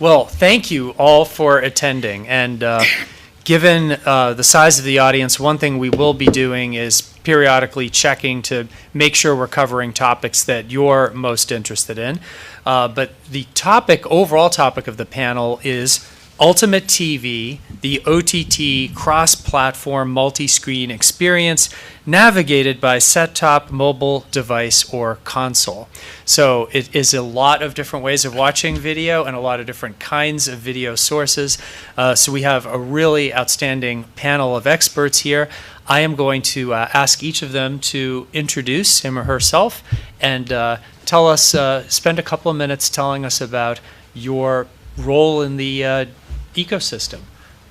Well, thank you all for attending. And given the size of the audience, one thing we will be doing is periodically checking to make sure we're covering topics that you're most interested in. But the overall topic of the panel is Ultimate TV, the OTT cross-platform multi-screen experience navigated by set-top, mobile device, or console. So it is a lot of different ways of watching video and a lot of different kinds of video sources. So we have a really outstanding panel of experts here. I am going to ask each of them to introduce him or herself and tell us, spend a couple of minutes telling us about your role in the ecosystem.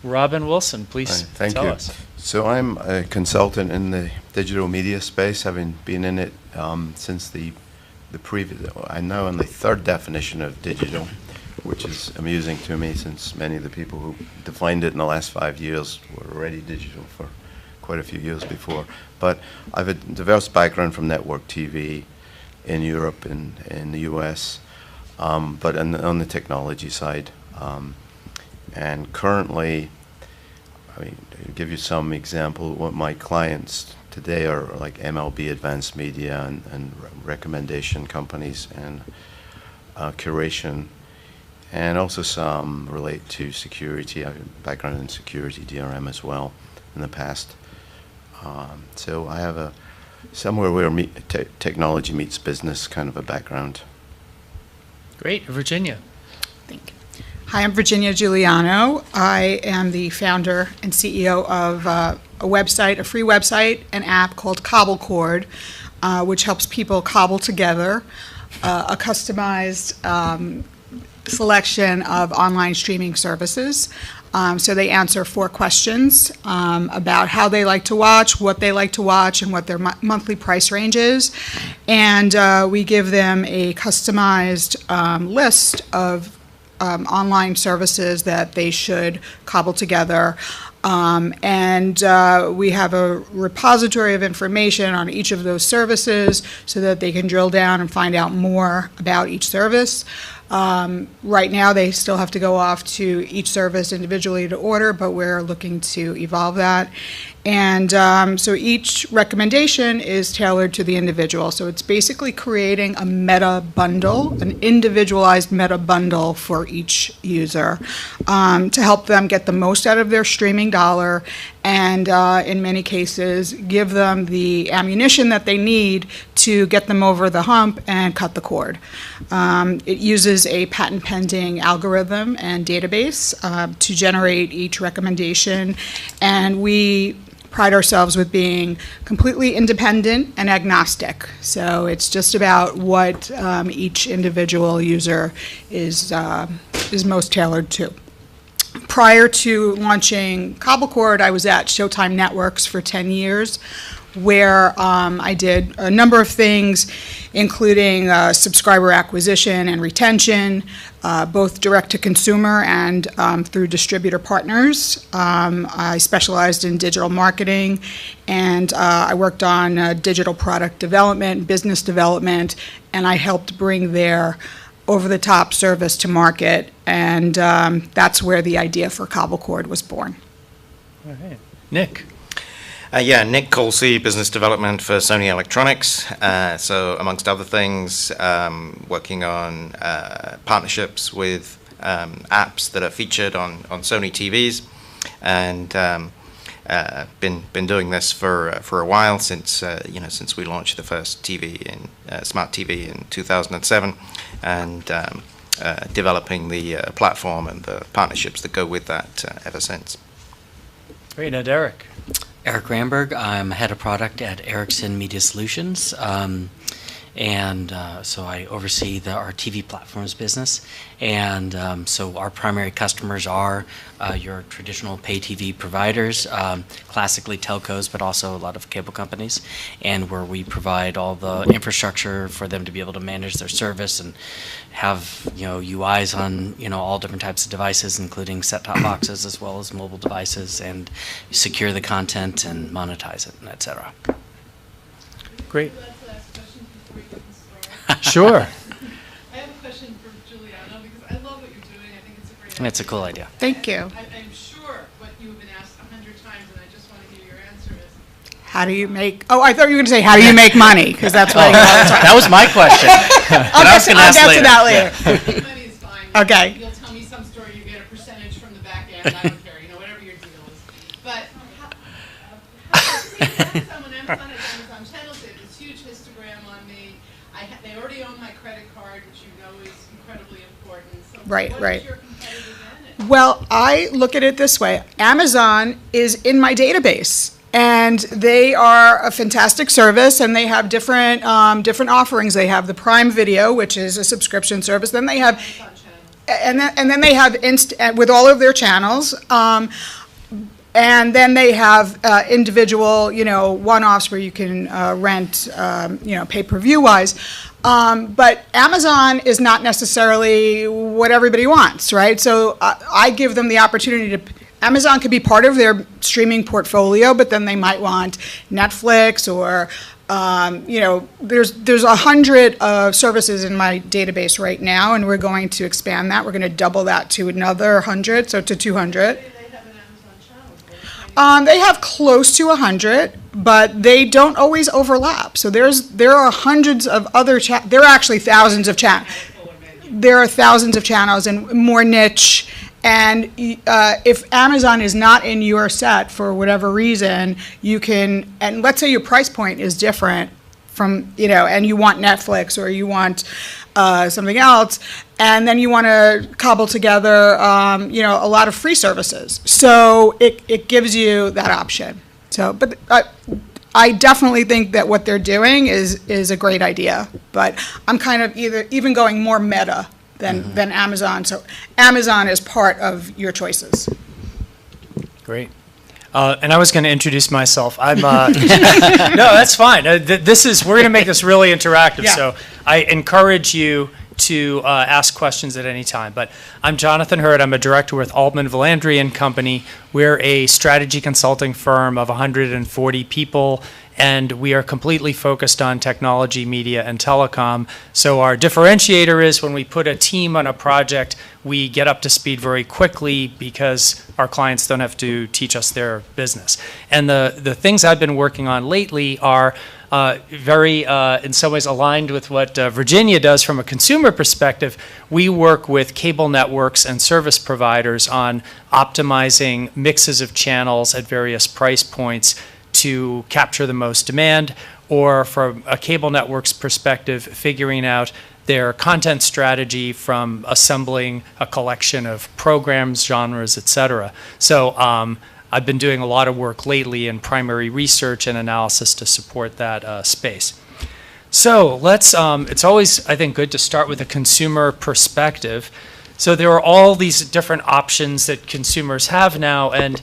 Robin Wilson, please tell us. So I'm a consultant in the digital media space, having been in it since the previous. I'm now on the third definition of digital, which is amusing to me since many of the people who defined it in the last 5 years were already digital for quite a few years before. But I have a diverse background from network TV in Europe and in the US, but on the technology side. And currently, I mean, to give you some example, what my clients today are like MLB Advanced Media and recommendation companies and curation, and also some relate to security. I have a background in security, DRM as well in the past. So I have a somewhere where technology meets business kind of a background. Great. Virginia. Thank you. Hi, I'm Virginia Giuliano. I am the founder and CEO of a free website, an app called Cobblecord, which helps people cobble together a customized selection of online streaming services. So they answer 4 questions about how they like to watch, what they like to watch, and what their monthly price range is. And we give them a customized list of online services that they should cobble together. And we have a repository of information on each of those services so that they can drill down and find out more about each service. Right now, they still have to go off to each service individually to order, but we're looking to evolve that. And so each recommendation is tailored to the individual. So it's basically creating a meta bundle, an individualized meta bundle for each user to help them get the most out of their streaming dollar and in many cases give them the ammunition that they need to get them over the hump and cut the cord. It uses a patent pending algorithm and database to generate each recommendation, and we pride ourselves with being completely independent and agnostic. So it's just about what each individual user is most tailored to. Prior to launching Cobblecord, I was at Showtime Networks for 10 years, where I did a number of things, including subscriber acquisition and retention, both direct to consumer and through distributor partners. I specialized in digital marketing, and I worked on digital product development, business development, and I helped bring their over-the-top service to market, and that's where the idea for Cobblecord was born. All right. Nick. Nick Colsey, Business Development for Sony Electronics. So amongst other things, working on partnerships with apps that are featured on Sony TVs, and been doing this for a while since we launched the first TV in smart TV in 2007, and developing the platform and the partnerships that go with that ever since. Great. Now, Derek. Eric Ramberg. I'm head of product at Ericsson Media Solutions, so I oversee our TV platforms business. And so our primary customers are your traditional pay TV providers, classically telcos, but also a lot of cable companies, and where we provide all the infrastructure for them to be able to manage their service and have UIs on all different types of devices, including set-top boxes as well as mobile devices, and secure the content and monetize it, and et cetera. Great. Sure. I have a question for Giuliano, because I love what you're doing. I think it's It's a cool idea. Thank you. I'm sure what you have been asked 100 times, and I just want to hear your answer is, How do you make, oh, I thought you were going to say, how do you make money? Because that's what I hear all the time. That was my question. I'll I was get gonna ask to that later. later. money is fine. Okay. You'll tell me some story, you get a percentage from the back end, I don't care, whatever your deal is. But someone, Amazon has Amazon channels, they have this huge histogram on me. They already own my credit card, which you know is incredibly important. So Right, what right. is your competitive advantage? Well, I look at it this way. Amazon is in my database, and they are a fantastic service, and they have different offerings. They have the Prime Video, which is a subscription service. Then they have, Amazon channels. and then they have with all of their channels. And then they have individual, one-offs where you can rent, pay-per-view wise. But Amazon is not necessarily what everybody wants, right? So I give them the opportunity to. Amazon could be part of their streaming portfolio, but then they might want Netflix or, there's 100 services in my database right now, and we're going to expand that. We're going to double that to another 100, so to 200. They have an Amazon channel. They have close to 100, but they don't always overlap. So there are hundreds of other there are actually thousands of channels. There are thousands of channels and more niche. And if Amazon is not in your set for whatever reason, you can, and let's say your price point is different from, and you want Netflix or you want something else, and then you want to cobble together, a lot of free services. So it gives you that option. So, but I definitely think that what they're doing is a great idea. But I'm kind of even going more meta than Amazon. So Amazon is part of your choices. Great. And I was going to introduce myself. I'm no, that's fine. We're going to make this really interactive. Yeah. So I encourage you to ask questions at any time. But I'm Jonathan Hurd. I'm a director with Altman Valandry and Company. We're a strategy consulting firm of 140 people, and we are completely focused on technology, media, and telecom. So our differentiator is when we put a team on a project, we get up to speed very quickly because our clients don't have to teach us their business. And the things I've been working on lately are very, in some ways, aligned with what Virginia does from a consumer perspective. We work with cable networks and service providers on optimizing mixes of channels at various price points to capture the most demand, or from a cable network's perspective, figuring out their content strategy from assembling a collection of programs, genres, et cetera. So I've been doing a lot of work lately in primary research and analysis to support that space. So let's, it's always, I think, good to start with a consumer perspective. So there are all these different options that consumers have now, and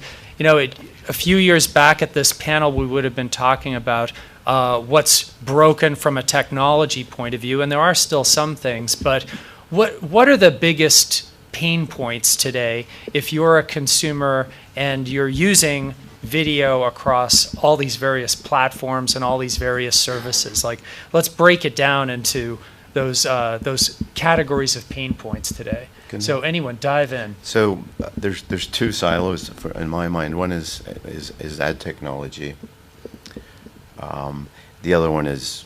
a few years back at this panel, we would have been talking about what's broken from a technology point of view, and there are still some things, but what are the biggest pain points today if you're a consumer and you're using video across all these various platforms and all these various services? Like, let's break it down into those categories of pain points today. So anyone, dive in. So there's two silos in my mind. One is ad technology. The other one is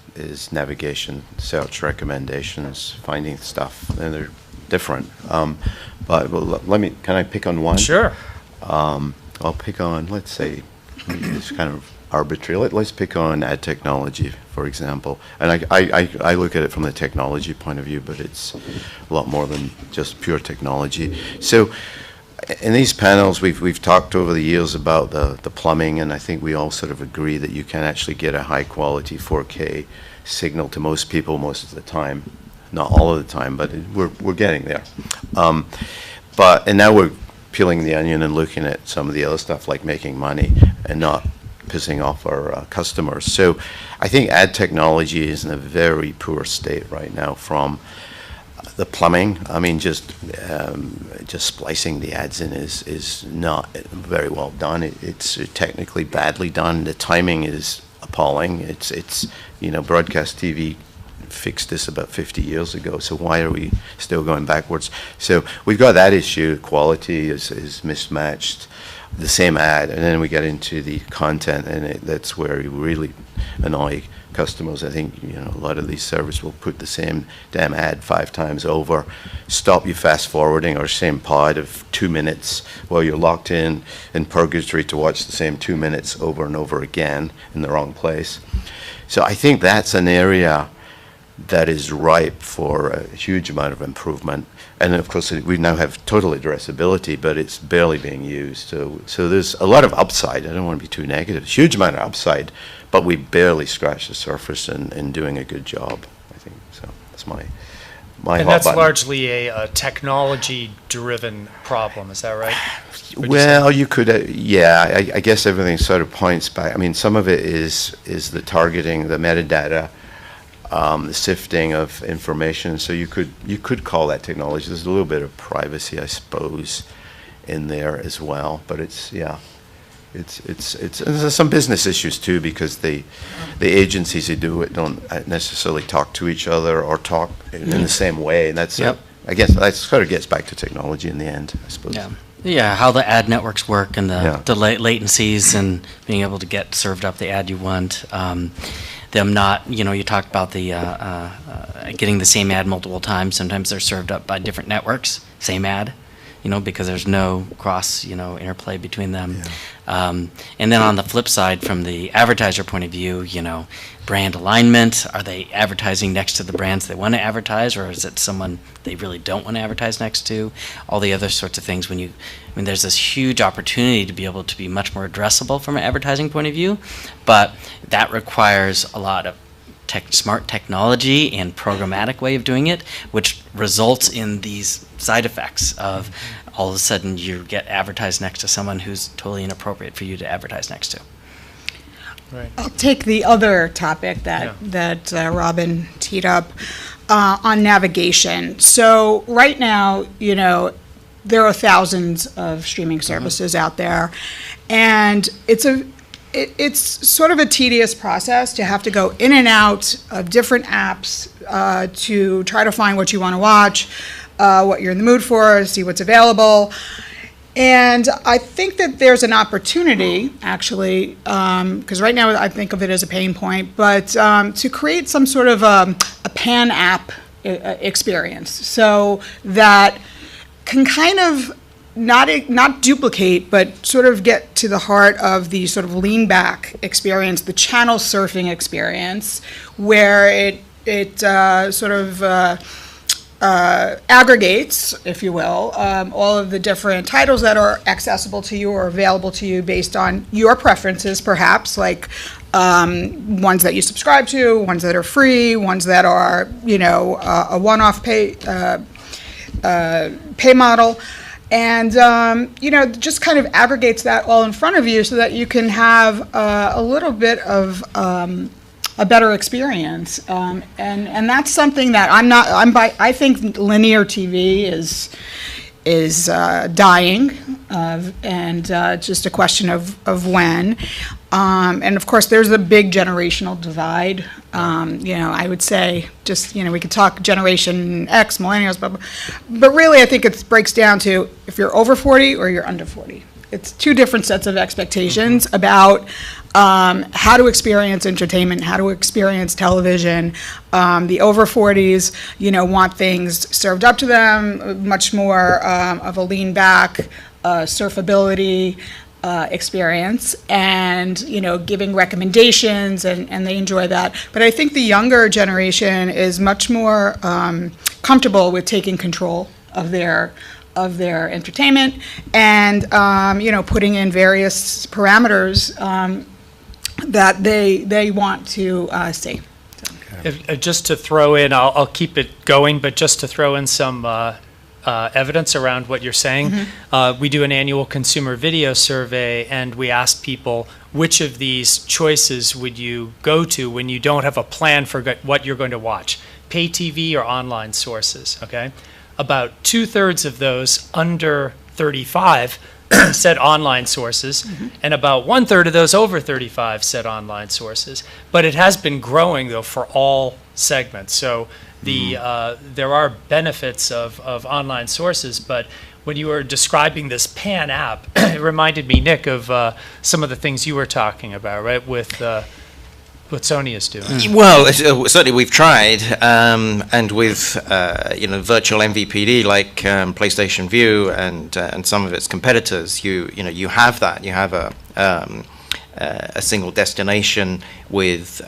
navigation, search recommendations, finding stuff, and they're different. But can I pick on one? Sure. I'll pick on, let's say, it's kind of arbitrary. Let's pick on ad technology, for example. And I look at it from the technology point of view, but it's a lot more than just pure technology. So in these panels, we've talked over the years about the plumbing, and I think we all sort of agree that you can actually get a high quality 4K signal to most people most of the time. Not all of the time, but we're getting there. And now we're peeling the onion and looking at some of the other stuff like making money and not pissing off our customers. So I think ad technology is in a very poor state right now from the plumbing. I mean, just splicing the ads in is not very well done. It's technically badly done. The timing is appalling. It's broadcast TV fixed this about 50 years ago, so why are we still going backwards? So we've got that issue. Quality is mismatched, the same ad, and then we get into the content, and that's where you really annoy customers. I think a lot of these servers will put the same damn ad 5 times over, stop you fast forwarding, or same pod of 2 minutes while you're locked in purgatory to watch the same 2 minutes over and over again in the wrong place. So I think that's an area that is ripe for a huge amount of improvement. And of course, we now have total addressability, but it's barely being used. So there's a lot of upside. I don't want to be too negative. Huge amount of upside, but we barely scratched the surface in doing a good job, I think. So that's my And hot that's button. largely a technology-driven problem, is that right? Would you say? Well, you could, yeah. I guess everything sort of points back. I mean, some of it is the targeting, the metadata, the sifting of information. So you could call that technology. There's a little bit of privacy, I suppose, in there as well. But it's there's some business issues too, because the agencies who do it don't necessarily talk to each other or talk in the same way. And that's Yep. I guess that sort of gets back to technology in the end, I suppose. Yeah. Yeah, how the ad networks work and the Yeah. delay latencies and being able to get served up the ad you want. Them not, you talked about the getting the same ad multiple times. Sometimes they're served up by different networks, same ad, because there's no cross, interplay between them. And then on the flip side, from the advertiser point of view, brand alignment. Are they advertising next to the brands they want to advertise, or is it someone they really don't want to advertise next to? All the other sorts of things. There's this huge opportunity to be able to be much more addressable from an advertising point of view, but that requires a lot of smart technology and programmatic way of doing it, which results in these side effects of all of a sudden you get advertised next to someone who's totally inappropriate for you to advertise next to. Right. I'll take the other topic that Robin teed up on navigation. So right now, there are thousands of streaming services out there, and it's sort of a tedious process to have to go in and out of different apps to try to find what you want to watch, what you're in the mood for, see what's available. And I think that there's an opportunity, actually, because right now I think of it as a pain point, but to create some sort of a pan-app experience, so that can kind of not duplicate, but sort of get to the heart of the sort of lean back experience, the channel surfing experience, where it sort of aggregates, if you will, all of the different titles that are accessible to you or available to you based on your preferences, perhaps, like ones that you subscribe to, ones that are free, ones that are, a one-off pay model. And, just kind of aggregates that all in front of you so that you can have a little bit of a better experience. And that's something that I think linear TV is dying, and just a question of when. And of course, there's a big generational divide. I would say we could talk Generation X, millennials, but really I think it breaks down to if you're over 40 or you're under 40. It's two different sets of expectations about how to experience entertainment, how to experience television. The over 40s, want things served up to them, much more of a lean back, surfability experience, and giving recommendations, and they enjoy that. But I think the younger generation is much more comfortable with taking control of their entertainment, and putting in various parameters that they want to see. Just to throw in, I'll keep it going, but just to throw in some evidence around what you're saying. We do an annual consumer video survey, and we ask people, which of these choices would you go to when you don't have a plan for what you're going to watch? Pay TV or online sources, okay? About 2/3 of those under 35 said online sources, and about 1/3 of those over 35 said online sources. But it has been growing, though, for all segment. So there are benefits of online sources, but when you were describing this pan app, it reminded me, Nick, of some of the things you were talking about, right, with what Sony is doing. Well, certainly we've tried, and with virtual MVPD like PlayStation View and some of its competitors, you have that. You have a single destination with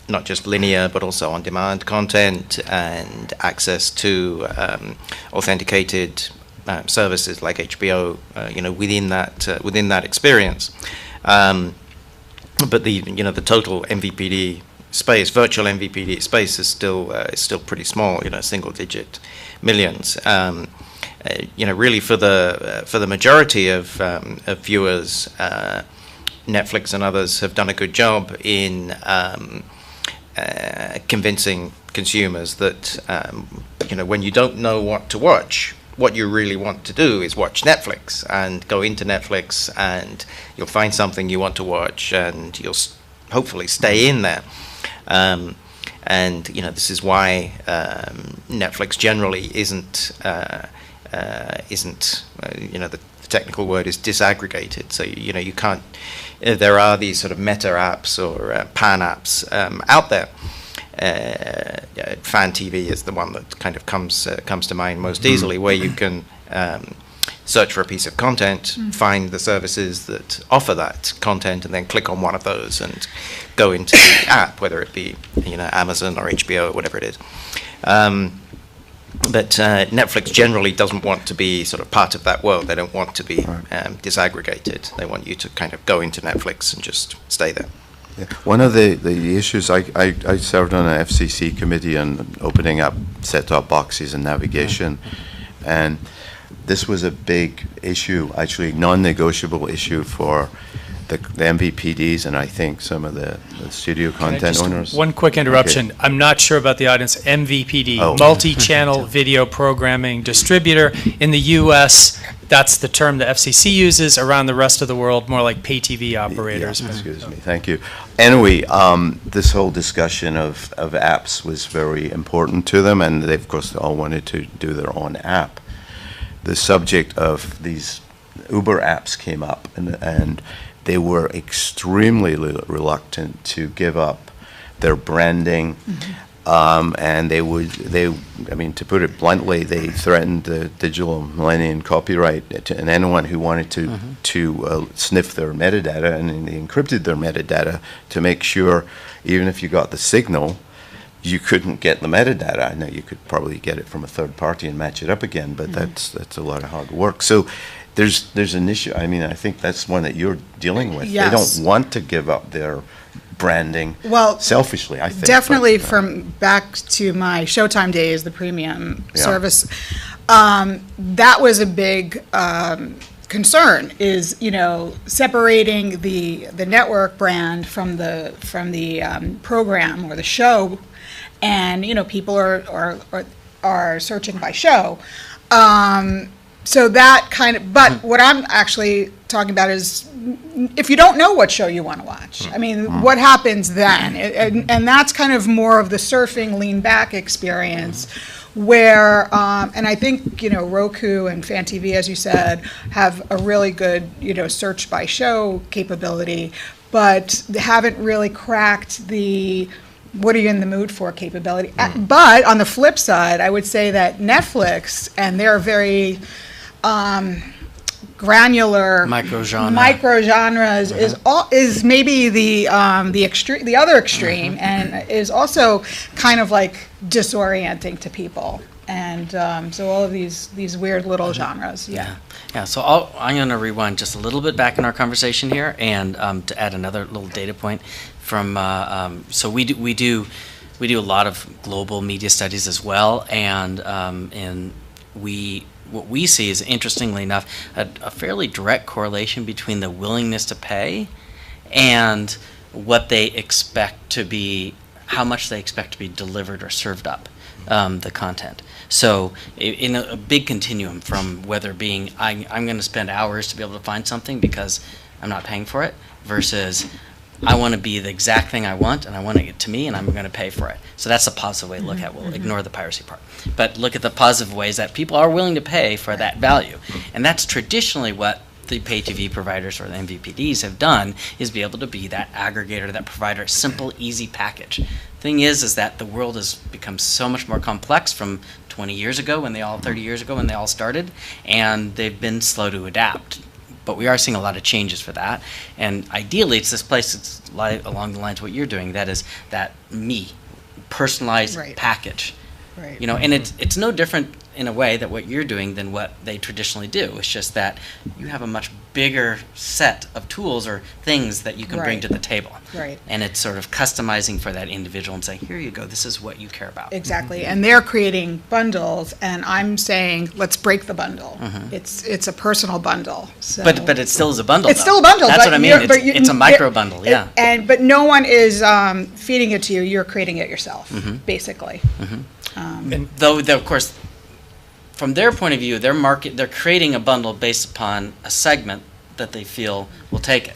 not just linear but also on-demand content and access to authenticated services like HBO, within that experience. But the total MVPD space, virtual MVPD space, is still pretty small. Single-digit millions. Really for the majority of viewers, Netflix and others have done a good job in convincing consumers that when you don't know what to watch, what you really want to do is watch Netflix, and go into Netflix and you'll find something you want to watch, and you'll hopefully stay in there. And this is why Netflix generally isn't the technical word is disaggregated. So you can't. There are these sort of meta apps or pan apps out there. Fan TV is the one that kind of comes to mind most easily, where you can search for a piece of content, find the services that offer that content, and then click on one of those and go into the app, whether it be Amazon or HBO or whatever it is. But Netflix generally doesn't want to be sort of part of that world. They don't want to be disaggregated. They want you to kind of go into Netflix and just stay there. Yeah. One of the issues, I served on an FCC committee on opening up set-top boxes and navigation, and this was a big issue, actually non-negotiable issue for the MVPDs, and I think some of the studio content owners. One quick interruption. Okay. I'm not sure about the audience. MVPD, multi-channel video programming distributor. In the U.S., that's the term the FCC uses. Around the rest of the world, more like pay TV operators. Yeah, excuse me. Thank you. Anyway, this whole discussion of apps was very important to them, and they, of course, all wanted to do their own app. The subject of these Uber apps came up, and they were extremely reluctant to give up their branding, and to put it bluntly, they threatened the digital millennium copyright, and anyone who wanted to sniff their metadata, and they encrypted their metadata to make sure, even if you got the signal, you couldn't get the metadata. I know you could probably get it from a third party and match it up again, but that's a lot of hard work. So there's an issue. I mean, I think that's one that you're dealing with. Yes. They don't want to give up their branding, selfishly, I think. Definitely, from back to my Showtime days, the premium service, that was a big concern, is separating the network brand from the program or the show, and people are searching by show. So that kind of, but what I'm actually talking about is if you don't know what show you want to watch, I mean, what happens then? And that's kind of more of the surfing lean back experience, where, and I think, Roku and Fan TV, as you said, have a really good, search by show capability, but they haven't really cracked the what are you in the mood for capability. But on the flip side, I would say that Netflix and their very granular microgenres is maybe the other extreme, and is also kind of like disorienting to people. And so all of these weird little genres. Yeah. So I'm going to rewind just a little bit back in our conversation here, and to add another little data point from. So we do a lot of global media studies as well, and what we see is, interestingly enough, a fairly direct correlation between the willingness to pay and what they expect to be, how much they expect to be delivered or served up, the content. So in a big continuum from whether being, I'm going to spend hours to be able to find something because I'm not paying for it, versus I want to be the exact thing I want, and I want it to me, and I'm going to pay for it. So that's a positive way to look at it. We'll ignore the piracy part. But look at the positive ways that people are willing to pay for that value. And that's traditionally what the pay TV providers or the MVPDs have done, is be able to be that aggregator, that provider, simple, easy package. Thing is that the world has become so much more complex from 20 years ago, 30 years ago when they all started, and they've been slow to adapt. But we are seeing a lot of changes for that. And ideally, it's this place that's along the lines of what you're doing, that is that personalized Right. package. Right. You know, and it's no different in a way that what you're doing than what they traditionally do. It's just that you have a much bigger set of tools or things that you can bring Right. to the table. Right. And it's sort of customizing for that individual and saying, here you go, this is what you care about. Exactly, and they're creating bundles, and I'm saying, let's break the bundle. It's a personal bundle, so. But it still is a bundle, It's though. still a bundle, That's but what I mean. you're- but you- It's a micro bundle, yeah. But no one is feeding it to you, you're creating it yourself, basically. Though, of course, from their point of view, they're creating a bundle based upon a segment that they feel will take it.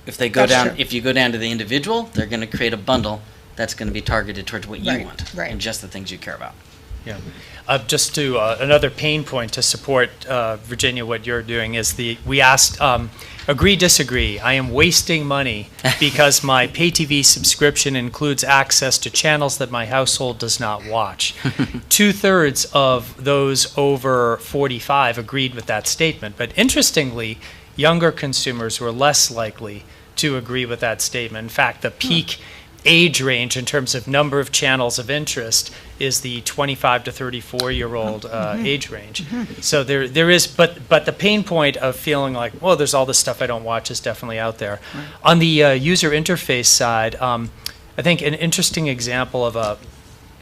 If they go That's down, true. if you go down to the individual, they're going to create a bundle that's going to be targeted towards what you Right, want right. and just the things you care about. Yeah. Just to another pain point to support, Virginia, what you're doing is we asked, agree, disagree. I am wasting money because my pay TV subscription includes access to channels that my household does not watch. 2/3 of those over 45 agreed with that statement. But interestingly, younger consumers were less likely to agree with that statement. In fact, the peak age range in terms of number of channels of interest is the 25 to 34-year-old age range. So there is, but the pain point of feeling like, well, there's all this stuff I don't watch is definitely out there. On the user interface side, I think an interesting example of a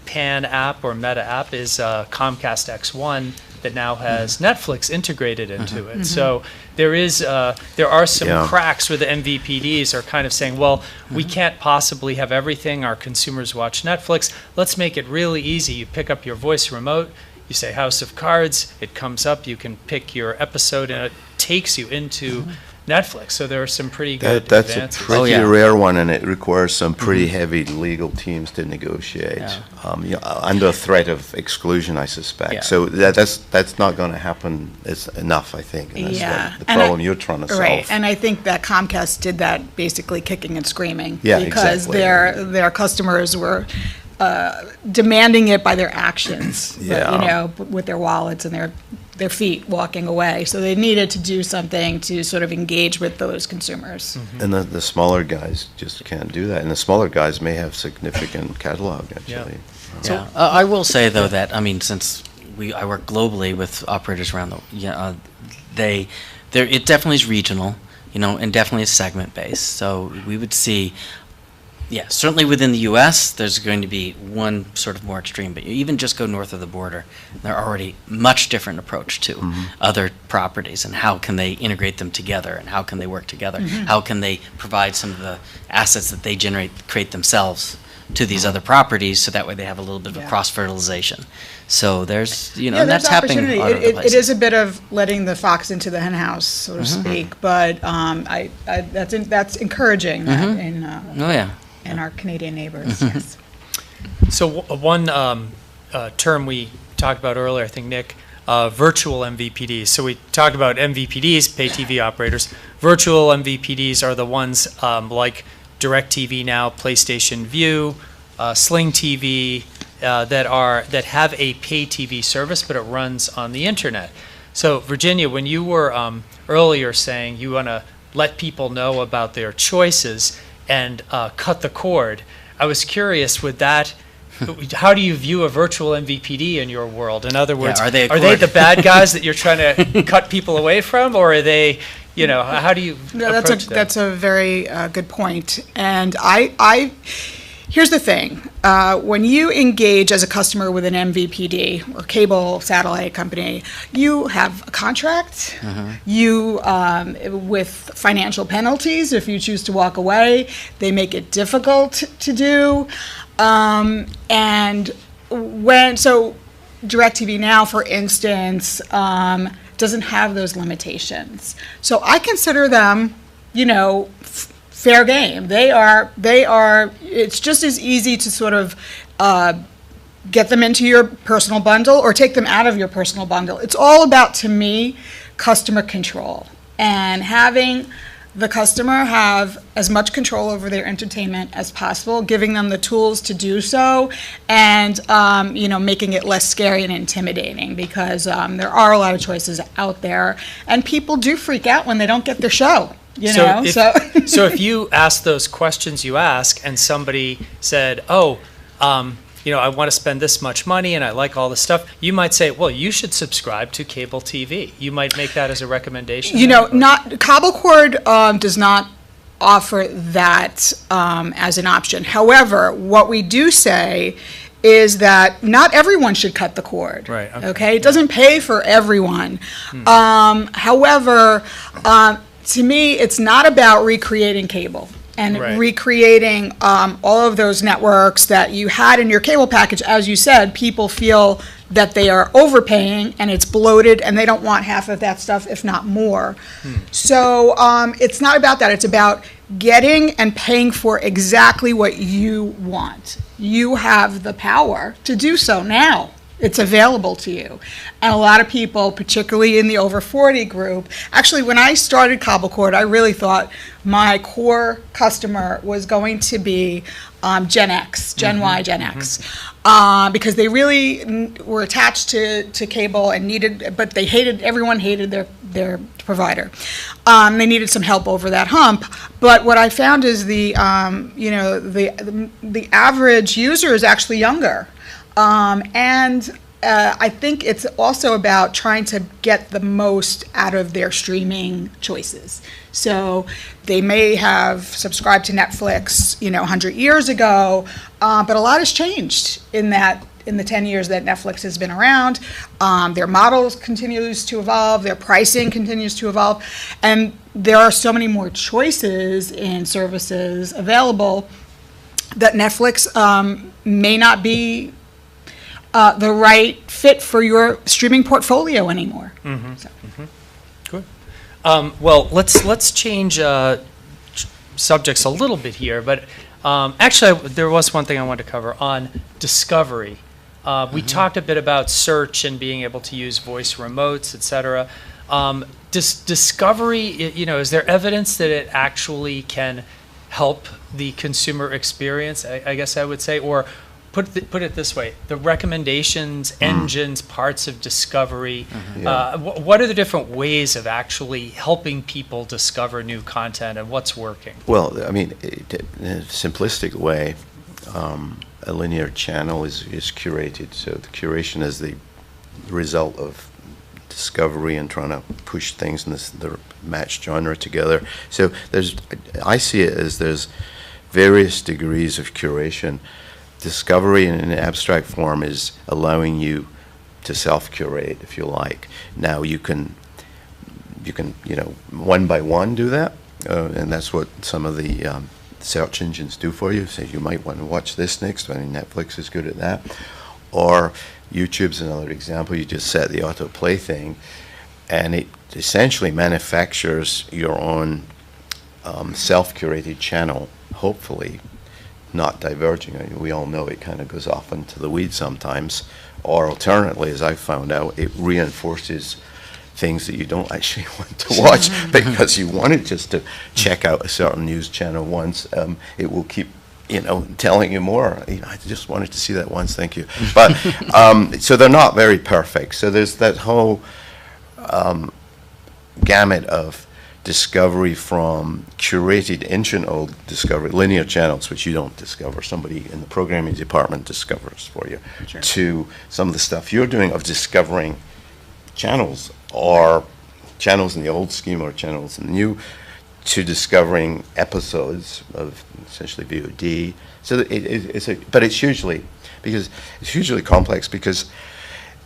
pan app or meta app is Comcast X1 that now has Netflix integrated into it. So there are some Yeah. cracks where the MVPDs are kind of saying, well, we can't possibly have everything. Our consumers watch Netflix. Let's make it really easy. You pick up your voice remote, you say House of Cards, it comes up, you can pick your episode, and it takes you into Netflix. So there are some pretty good That's a advances. pretty yeah. rare one, and it requires some pretty heavy legal teams to negotiate, under threat of exclusion, I suspect. Yeah. So that's not going to happen enough, I think. And that's Yeah. the And problem you're trying to solve. Right, and I think that Comcast did that basically kicking and screaming. Yeah, Because exactly. their customers were demanding it by their actions. but, Yeah. with their wallets and their feet walking away. So they needed to do something to sort of engage with those consumers. And the smaller guys just can't do that. And the smaller guys may have significant catalog, actually. So I will say though that since I work globally with operators around it definitely is regional, and definitely is segment based. So we would see, certainly within the U.S. there's going to be one sort of more extreme, but you even just go north of the border, they're already much different approach to other properties and how can they integrate them together and how can they work together, how can they provide some of the assets that they create themselves to these other properties, so that way they have a little bit of a cross-fertilization. So there's, and that's happening opportunity. all over the It place. is a bit of letting the fox into the henhouse, so to speak, but that's encouraging Oh, yeah. in our Canadian neighbors, yes. So one term we talked about earlier, I think, Nick, virtual MVPDs. So we talked about MVPDs, pay TV operators. Virtual MVPDs are the ones like DirecTV Now, PlayStation View, Sling TV, that have a pay TV service, but it runs on the internet. So Virginia, when you were earlier saying you want to let people know about their choices and cut the cord, I was curious, would that, how do you view a virtual MVPD in your world? In other words, are they a are they cord? the bad guys that you're trying to cut people away from, or are they, how do you No, approach that? that's a very good point. And here's the thing. When you engage as a customer with an MVPD or cable satellite company, you have a contract. You, with financial penalties, if you choose to walk away, they make it difficult to do. And so DirecTV Now, for instance, doesn't have those limitations. So I consider them, fair game. It's just as easy to sort of get them into your personal bundle or take them out of your personal bundle. It's all about, to me, customer control and having the customer have as much control over their entertainment as possible, giving them the tools to do so, and making it less scary and intimidating, because there are a lot of choices out there, and people do freak out when they don't get their show. So if you ask those questions you ask, and somebody said, I want to spend this much money and I like all this stuff, you might say, well, you should subscribe to cable TV. You might make that as a recommendation. Cable cord does not offer that as an option. However, what we do say is that not everyone should cut the cord. Right. Okay? It doesn't pay for everyone. However, to me, it's not about recreating cable and recreating all of those networks that you had in your cable package. As you said, people feel that they are overpaying and it's bloated and they don't want half of that stuff, if not more. So it's not about that. It's about getting and paying for exactly what you want. You have the power to do so now. It's available to you. And a lot of people, particularly in the over 40 group, actually when I started cable cord, I really thought my core customer was going to be Gen X, Gen Y, Gen X, because they really were attached to cable and but everyone hated their provider. They needed some help over that hump. But what I found is the average user is actually younger. I think it's also about trying to get the most out of their streaming choices. So they may have subscribed to Netflix, 100 years ago, but a lot has changed in the 10 years that Netflix has been around. Their models continues to evolve, their pricing continues to evolve, and there are so many more choices in services available that Netflix may not be the right fit for your streaming portfolio anymore. Good. Well, let's change subjects a little bit here, but actually there was one thing I wanted to cover on discovery. We talked a bit about search and being able to use voice remotes, et cetera. Discovery, is there evidence that it actually can help the consumer experience, I guess I would say, or put it this way, the recommendations, engines, parts of discovery, what are the different ways of actually helping people discover new content, and what's working? Well, I mean, in a simplistic way, a linear channel is curated. So the curation is the result of discovery and trying to push things in the matched genre together. So I see it as there's various degrees of curation. Discovery in an abstract form is allowing you to self-curate, if you like. Now you can one by one do that, and that's what some of the search engines do for you. Say you might want to watch this next. I mean, Netflix is good at that. Or YouTube's another example. You just set the autoplay thing, and it essentially manufactures your own self-curated channel, hopefully not diverging. I mean, we all know it kind of goes off into the weeds sometimes. Or alternately, as I found out, it reinforces things that you don't actually want to watch because you wanted just to check out a certain news channel once. It will keep telling you more. I just wanted to see that once, thank you. But so they're not very perfect. So there's that whole gamut of discovery, from curated ancient-old discovery, linear channels, which you don't discover, somebody in the programming department discovers for you, to some of the stuff you're doing of discovering channels, or channels in the old scheme or channels in the new, to discovering episodes of essentially VOD. So but it's hugely complex, because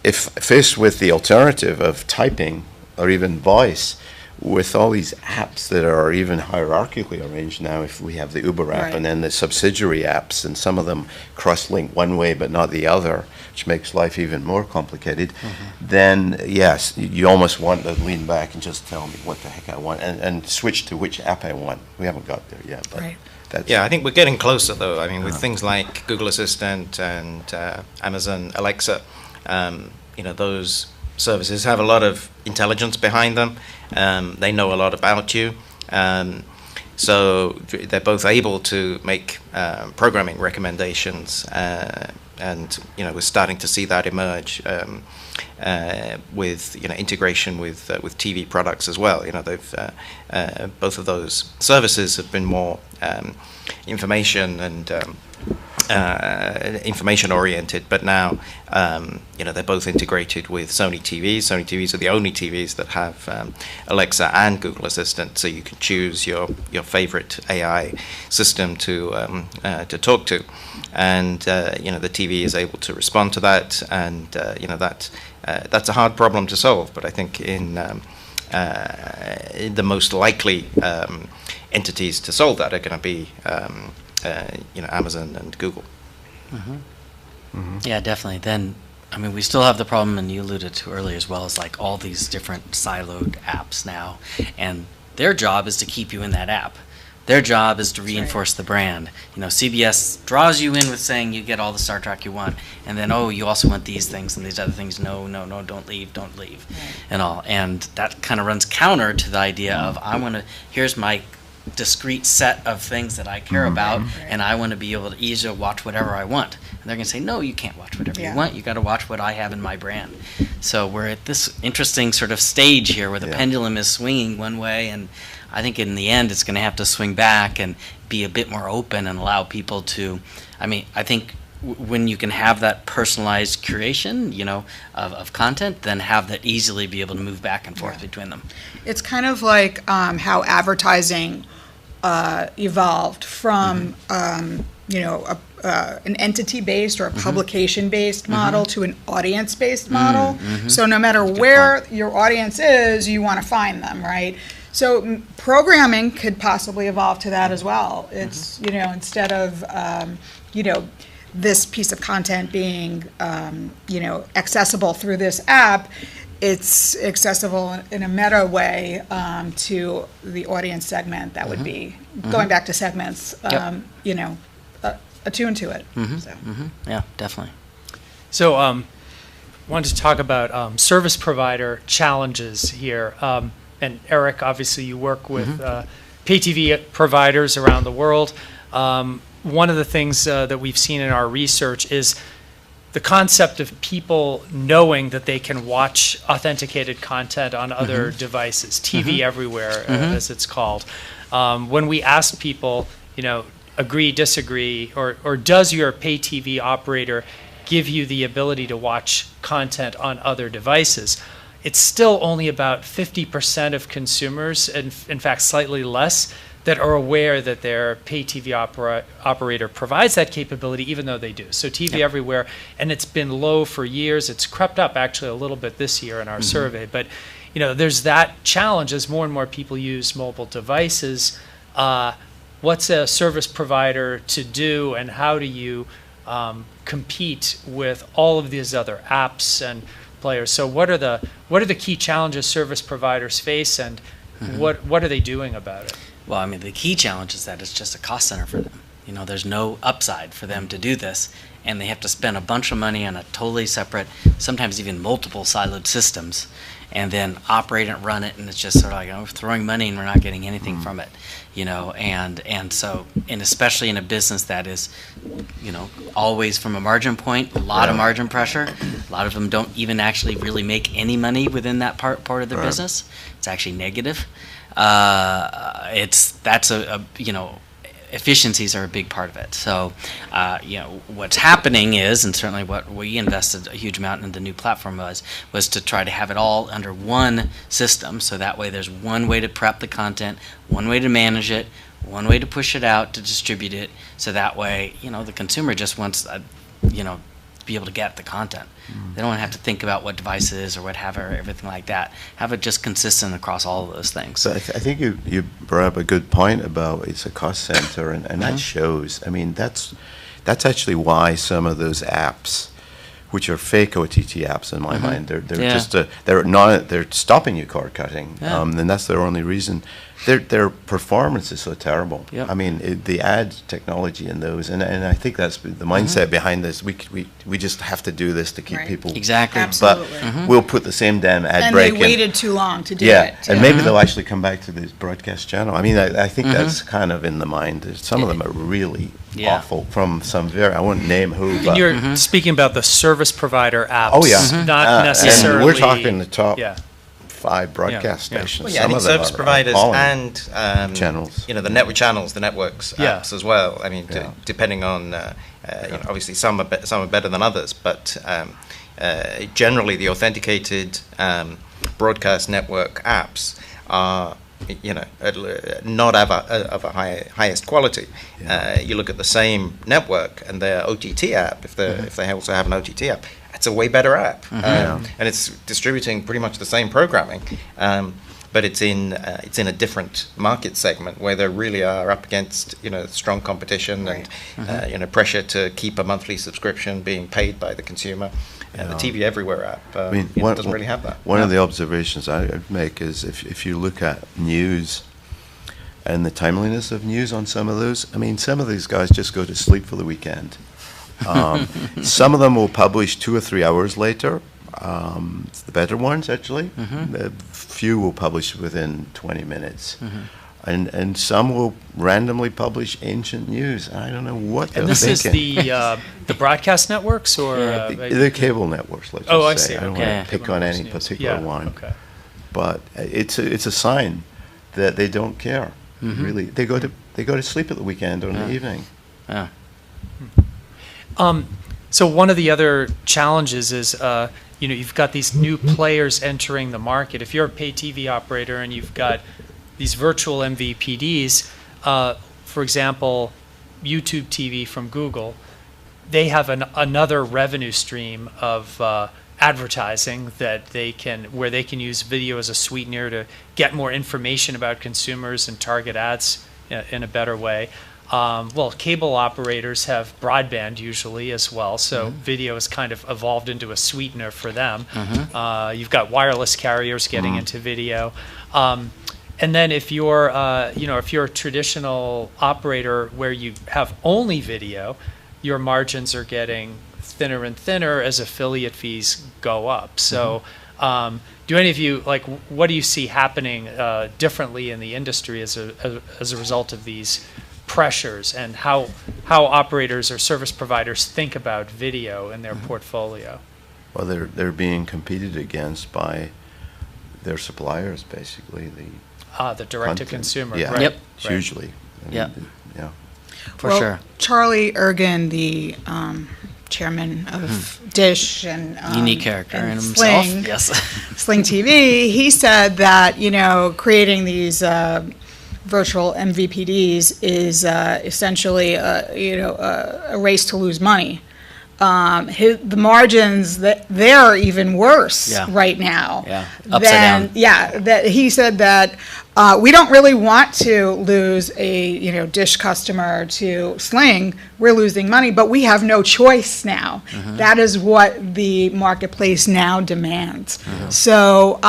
if faced with the alternative of typing or even voice, with all these apps that are even hierarchically arranged now, if we have the Uber app Right. and then the subsidiary apps, and some of them cross-link one way but not the other, which makes life even more complicated, then yes, you almost want to lean back and just tell me what the heck I want and switch to which app I want. We haven't got there yet, but Right. that's... Yeah, I think we're getting closer, though. I mean, with things like Google Assistant and Amazon Alexa, those services have a lot of intelligence behind them. They know a lot about you. So they're both able to make programming recommendations, and we're starting to see that emerge with integration with TV products as well. They've both of those services have been more information and information oriented, but now they're both integrated with Sony TVs. Sony TVs are the only TVs that have Alexa and Google Assistant, so you can choose your favorite AI system to talk to, and the TV is able to respond to that, and that's a hard problem to solve. But I think in the most likely entities to solve that are going to be Amazon and Google. Yeah, definitely. Then, I mean, we still have the problem, and you alluded to earlier as well, as like all these different siloed apps now, and their job is to keep you in that app. Their job is to reinforce the brand. CBS draws you in with saying you get all the Star Trek you want, and then, oh, you also want these things and these other things. No, don't leave, and all. And that kind of runs counter to the idea of here's my discrete set of things that I care about, and I want to be able to easily watch whatever I want. And they're going to say, no, you can't watch whatever you want. You got to watch what I have in my brand. So we're at this interesting sort of stage here where the pendulum is swinging one way, and I think in the end it's going to have to swing back and be a bit more open and allow people to, I think when you can have that personalized curation, of content, then have that easily be able to move back and forth between them. It's kind of like how advertising evolved from an entity-based or a publication-based model to an audience-based model. So no matter where your audience is, you want to find them, right? So programming could possibly evolve to that as well. It's instead of this piece of content being accessible through this app, it's accessible in a meta way to the audience segment that would be going back to segments, attuned to it. So. Yeah, definitely. So wanted to talk about service provider challenges here. And Eric, obviously you work with pay TV providers around the world. One of the things that we've seen in our research is the concept of people knowing that they can watch authenticated content on other devices, TV everywhere, as it's called. When we ask people, agree, disagree, or does your pay TV operator give you the ability to watch content on other devices, it's still only about 50% of consumers, and in fact slightly less, that are aware that their pay TV operator provides that capability, even though they do. So TV everywhere, and it's been low for years. It's crept up actually a little bit this year in our survey, but there's that challenge as more and more people use mobile devices. What's a service provider to do, and how do you compete with all of these other apps and players? So what are the key challenges service providers face, and what are they doing about it? Well, the key challenge is that it's just a cost center for them. There's no upside for them to do this, and they have to spend a bunch of money on a totally separate, sometimes even multiple siloed systems, and then operate it, run it, and it's just sort of like we're throwing money and we're not getting anything from it, and so, and especially in a business that is, always from a margin point, a lot of margin pressure. A lot of them don't even actually really make any money within that part of their business. It's actually negative. Efficiencies are a big part of it. So, what's happening is, and certainly what we invested a huge amount in the new platform was to try to have it all under one system. So that way there's one way to prep the content, one way to manage it, one way to push it out, to distribute it. So that way, the consumer just wants, to be able to get the content. They don't have to think about what device it is or what have it or everything like that. Have it just consistent across all of those things. So I think you brought up a good point about it's a cost center, and that shows. I mean, that's actually why some of those apps, which are fake OTT apps in my mind, they're just they're stopping you cord cutting, and that's their only reason. Their performance is so terrible. Yep. I mean, the ad technology in those, and I think that's the mindset behind this. We just have to do this to keep Right. people. Exactly. Absolutely. But we'll put the same damn ad And break they in. waited too long to do Yeah, it. and maybe they'll actually come back to the broadcast channel. I mean, I think that's kind of in the mind. Some of them are really Yeah. awful from some I won't name who, but. And you're speaking about the service provider apps. Oh, yeah. Not necessarily. And we're talking the top Yeah. 5 broadcast Yeah. stations. Well, yeah, I Some think of them service are providers appalling. and Channels. the network channels, the networks Yeah. apps as well. I mean, Yeah. depending on obviously some are better than others, but generally the authenticated broadcast network apps are not of a highest quality. Yeah. You look at the same network and their OTT app, if they also have an OTT app, it's a way better app, and it's distributing pretty much the same programming, but it's in a different market segment where they really are up against strong competition and pressure to keep a monthly subscription being paid by the consumer. And the TV Everywhere app doesn't really have that. One of the observations I'd make is if you look at news and the timeliness of news on some of those, I mean, some of these guys just go to sleep for the weekend. Some of them will publish 2 or 3 hours later. It's the better ones, actually. A few will publish within 20 minutes. And some will randomly publish ancient news. I don't know what they're And this is thinking. the broadcast networks, or The cable networks, let's Oh, I just say. see. I don't Okay. want to pick on any particular one. Okay. But it's a sign that they don't care. Really, they go to sleep at the weekend or in the evening. Yeah. So one of the other challenges is, you've got these new players entering the market. If you're a pay TV operator and you've got these virtual MVPDs, for example, YouTube TV from Google, they have another revenue stream of advertising where they can use video as a sweetener to get more information about consumers and target ads in a better way. Cable operators have broadband usually as well, so video has kind of evolved into a sweetener for them. You've got wireless carriers getting into video. And then if you're a traditional operator where you have only video, your margins are getting thinner and thinner as affiliate fees go up. So do any of you, what do you see happening differently in the industry as a result of these pressures, and how operators or service providers think about video in their portfolio? Well, they're being competed against by their suppliers, basically. The direct-to-consumer, Yeah, right? Yep. hugely. I mean, Yep. Yeah. For Well, sure. Charlie Ergen, the chairman of Dish and Unique character and in himself. Sling, Yes. Sling TV, he said that creating these virtual MVPDs is essentially a race to lose money. The margins they're even worse Yeah. right now. Yeah. Upside down. Yeah, that he said that we don't really want to lose a Dish customer to Sling. We're losing money, but we have no choice now. That is what the marketplace now demands. So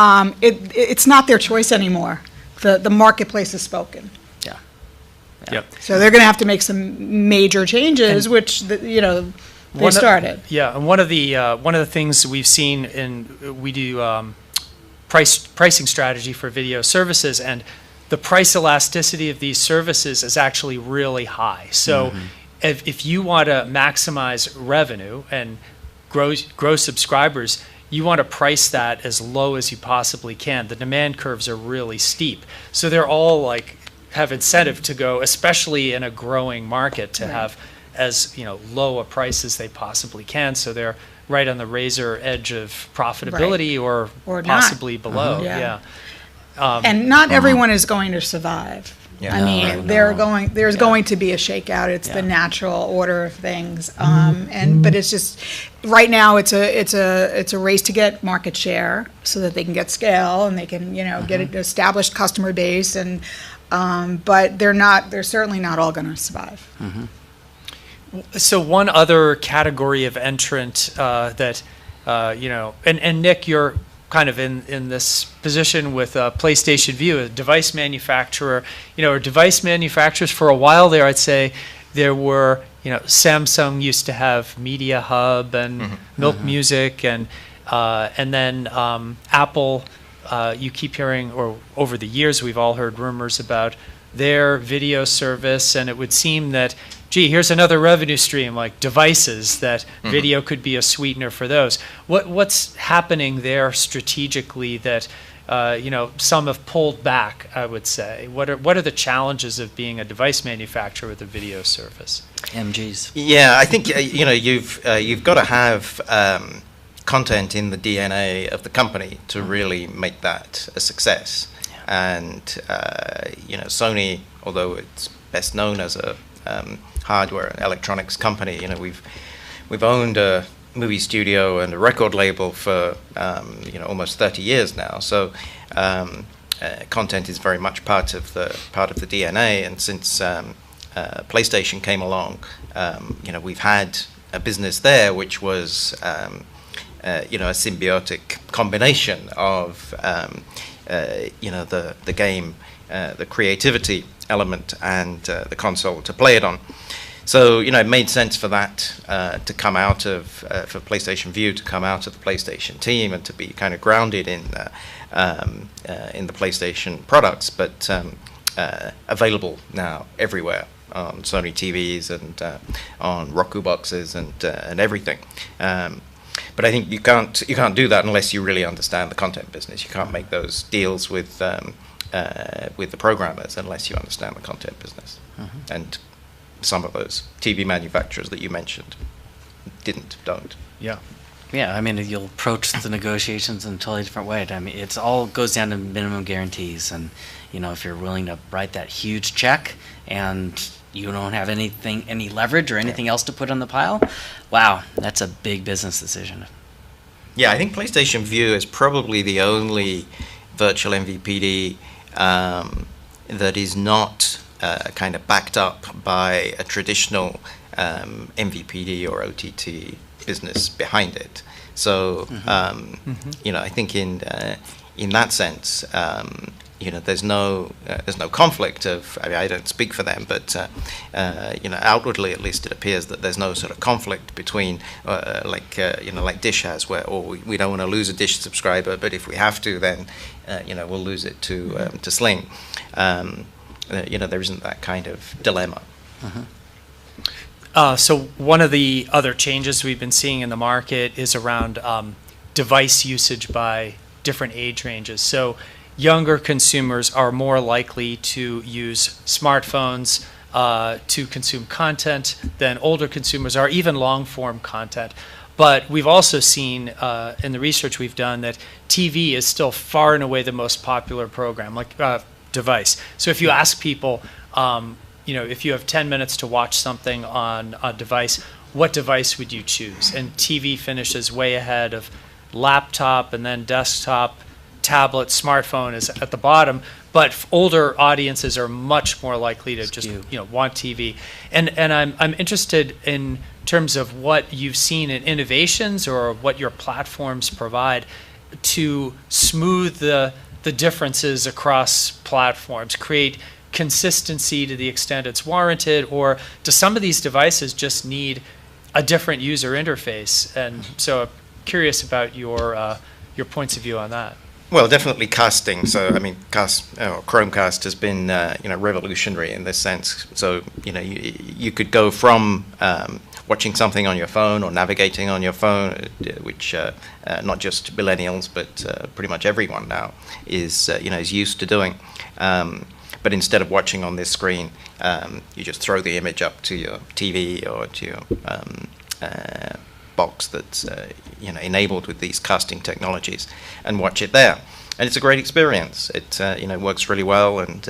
it's not their choice anymore. The marketplace has spoken. Yeah. Yep. So they're going to have to make some major changes, which they started. And one of the things we've seen we do pricing strategy for video services, and the price elasticity of these services is actually really high. So if you want to maximize revenue and grow subscribers, you want to price that as low as you possibly can. The demand curves are really steep. So they're all have incentive to go, especially in a growing market, to have as low a price as they possibly can. So they're right on the razor edge of profitability or Or not. possibly below. Yeah. Yeah. And not everyone is going to survive. Yeah. I No, mean, no. there's going to be a shakeout. It's the Yeah. natural order of things. But it's just, right now, it's a race to get market share so that they can get scale and they can, get an established customer base but they're certainly not all going to survive. So one other category of entrant that, and Nick, you're kind of in this position with PlayStation Vue, a device manufacturer. Or device manufacturers for a while there, I'd say there were, Samsung used to have Media Hub and Milk Music, and then Apple. You keep hearing, or over the years, we've all heard rumors about their video service, and it would seem that, gee, here's another revenue stream, like devices, that video could be a sweetener for those. What's happening there strategically that, some have pulled back, I would say? What are the challenges of being a device manufacturer with a video service? MGs. Yeah, I think you've got to have content in the DNA of the company to really make that a success. And Sony, although it's best known as a hardware and electronics company, we've owned a movie studio and a record label for almost 30 years now. So content is very much part of the DNA. And since PlayStation came along, we've had a business there which was a symbiotic combination of the game, the creativity element, and the console to play it on. So it made sense for that to come out of for PlayStation Vue to come out of the PlayStation team and to be kind of grounded in the PlayStation products, but available now everywhere on Sony TVs and on Roku boxes and everything. But I think you can't do that unless you really understand the content business. You can't make those deals with the programmers unless you understand the content business. And some of those TV manufacturers that you mentioned don't. Yeah. Yeah, I mean, you'll approach the negotiations in a totally different way. I mean, it's all goes down to minimum guarantees, and if you're willing to write that huge check and you don't have any leverage or anything else to put on the pile, wow, that's a big business decision. Yeah, I think PlayStation Vue is probably the only virtual MVPD that is not kind of backed up by a traditional MVPD or OTT business behind it. So, I think in that sense, there's no conflict of. I mean, I don't speak for them, but outwardly at least it appears that there's no sort of conflict between like Dish has, where we don't want to lose a Dish subscriber, but if we have to, then we'll lose it to Sling. There isn't that kind of dilemma. So one of the other changes we've been seeing in the market is around device usage by different age ranges. So younger consumers are more likely to use smartphones to consume content than older consumers are, even long-form content. But we've also seen in the research we've done that TV is still far and away the most popular program, device. So if you ask people, if you have 10 minutes to watch something on a device, what device would you choose? And TV finishes way ahead of laptop, and then desktop, tablet, smartphone is at the bottom. But older audiences are much more likely to just want TV. And I'm interested in terms of what you've seen in innovations or what your platforms provide to smooth the differences across platforms, create consistency to the extent it's warranted, or do some of these devices just need a different user interface? And so I'm curious about your points of view on that. Well, definitely casting. So, I mean, Chromecast has been, revolutionary in this sense. So, you could go from watching something on your phone or navigating on your phone, which not just millennials, but pretty much everyone now is used to doing. But instead of watching on this screen, you just throw the image up to your TV or to your box that's enabled with these casting technologies and watch it there. and it's a great experience. It works really well, and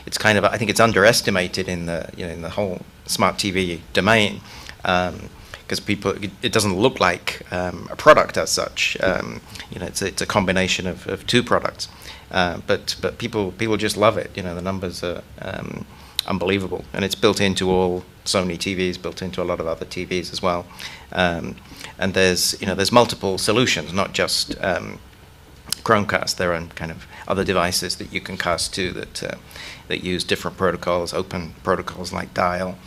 it's kind of, I think it's underestimated in the whole smart TV domain, because it doesn't look like a product as such. It's a combination of two products, but people just love it. The numbers are unbelievable, and it's built into all Sony TVs, built into a lot of other TVs as well. And there's multiple solutions, not just Chromecast. There are kind of other devices that you can cast to that use different protocols, open protocols like Dial.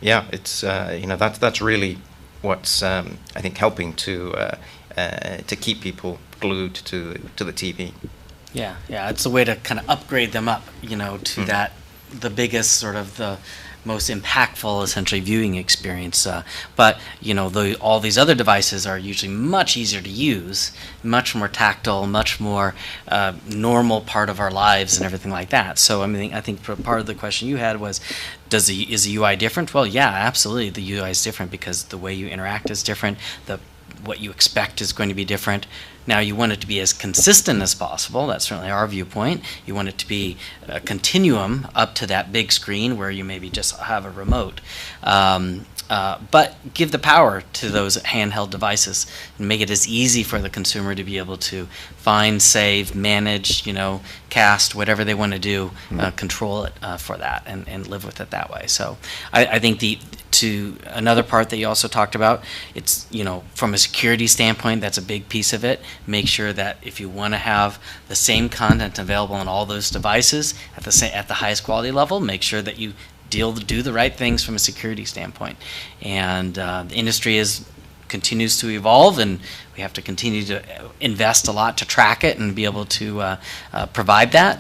It's that's really what's I think helping to keep people glued to the TV. Yeah, it's a way to kind of upgrade them up, to that, the biggest sort of the most impactful, essentially, viewing experience. But all these other devices are usually much easier to use, much more tactile, much more normal part of our lives and everything like that. So I think part of the question you had was, is the UI different? Well, yeah, absolutely. The UI is different because the way you interact is different. What you expect is going to be different. Now, you want it to be as consistent as possible. That's certainly our viewpoint. You want it to be a continuum up to that big screen where you maybe just have a remote. But give the power to those handheld devices and make it as easy for the consumer to be able to find, save, manage, cast, whatever they want to do, control it for that and live with it that way. So I think to another part that you also talked about, it's, from a security standpoint, that's a big piece of it. Make sure that if you want to have the same content available on all those devices at the highest quality level, make sure that you do the right things from a security standpoint. And the industry continues to evolve, and we have to continue to invest a lot to track it and be able to provide that.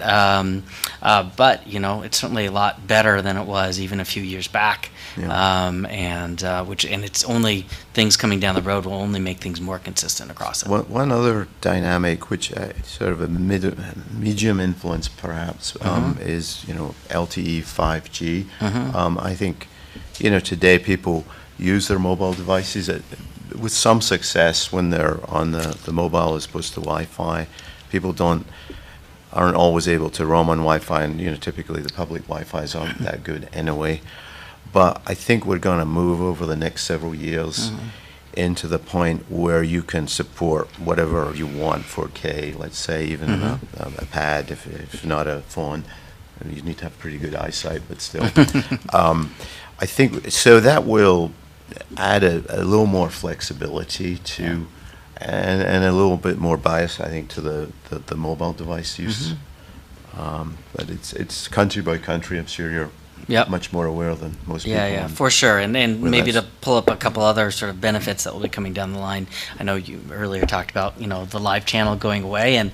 But it's certainly a lot better than it was even a few years back. Yeah. And it's only things coming down the road will only make things more consistent across it. One other dynamic, which sort of a medium influence perhaps, is LTE 5G. I think today people use their mobile devices with some success when they're on the mobile as opposed to Wi-Fi. People aren't always able to roam on Wi-Fi, and typically the public Wi-Fi's aren't that good anyway. But I think we're going to move over the next several years into the point where you can support whatever you want, 4K, let's say, even a pad, if not a phone. You need to have pretty good eyesight, but still. I think so that will add a little more flexibility to, and a little bit more bias, I think, to the mobile device use. But it's country by country. I'm sure you're much more aware than most people. Yeah, for sure. And maybe to pull up a couple other sort of benefits that will be coming down the line. I know you earlier talked about the live channel going away, and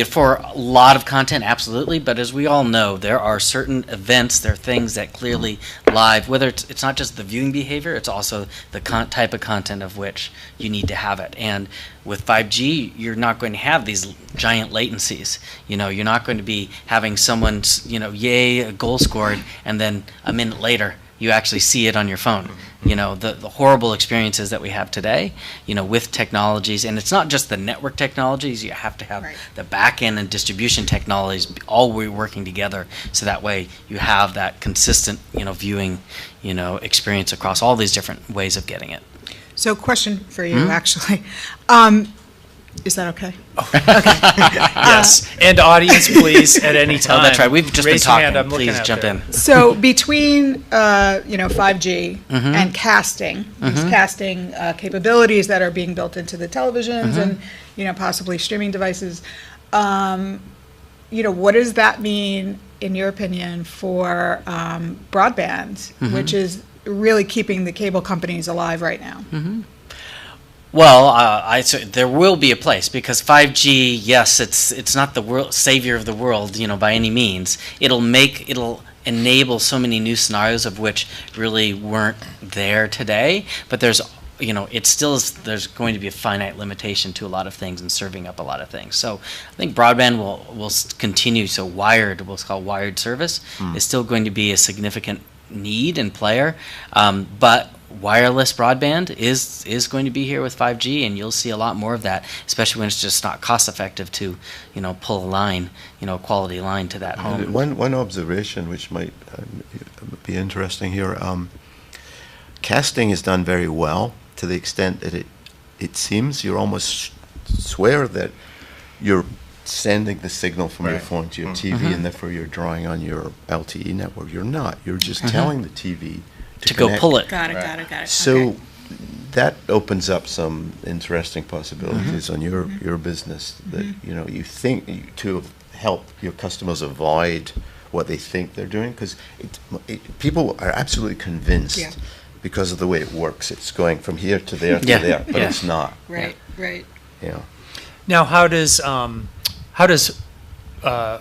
for a lot of content, absolutely. But as we all know, there are certain events, there are things that clearly live, whether it's not just the viewing behavior, it's also the type of content of which you need to have it. And with 5G, you're not going to have these giant latencies. You're not going to be having someone's, yay, a goal scored, and then a minute later, you actually see it on your phone. The horrible experiences that we have today, with technologies, and it's not just the network technologies, you have to have the back end and distribution technologies all working together, so that way you have that consistent, viewing, experience across all these different ways of getting it. So question for you, actually. Is that okay? Yes. And audience, please, at any time. Oh, that's right. We've just raise been your talking. hand. Please jump in. So between 5G and casting, these casting capabilities that are being built into the televisions and possibly streaming devices, what does that mean, in your opinion, for broadband, which is really keeping the cable companies alive right now? Well, there will be a place, because 5G, yes, it's not the savior of the world, by any means. It'll enable so many new scenarios of which really weren't there today. But there's going to be a finite limitation to a lot of things and serving up a lot of things. So I think broadband will continue. So what's called wired service, is still going to be a significant need and player. But wireless broadband is going to be here with 5G, and you'll see a lot more of that, especially when it's just not cost effective to, pull a line, quality line to that home. One observation which might be interesting here, casting is done very well to the extent that it seems you almost swear that you're sending the signal from your phone to your TV, and therefore you're drawing on your LTE network. You're not. You're just telling the TV to go connect. pull it. Got it. So Okay. that opens up some interesting possibilities on your business that you think to help your customers avoid what they think they're doing, because people are absolutely convinced Yeah. because of the way it works. It's going from here to there to Yeah. there, but Yeah. it's not. Right. Now, how does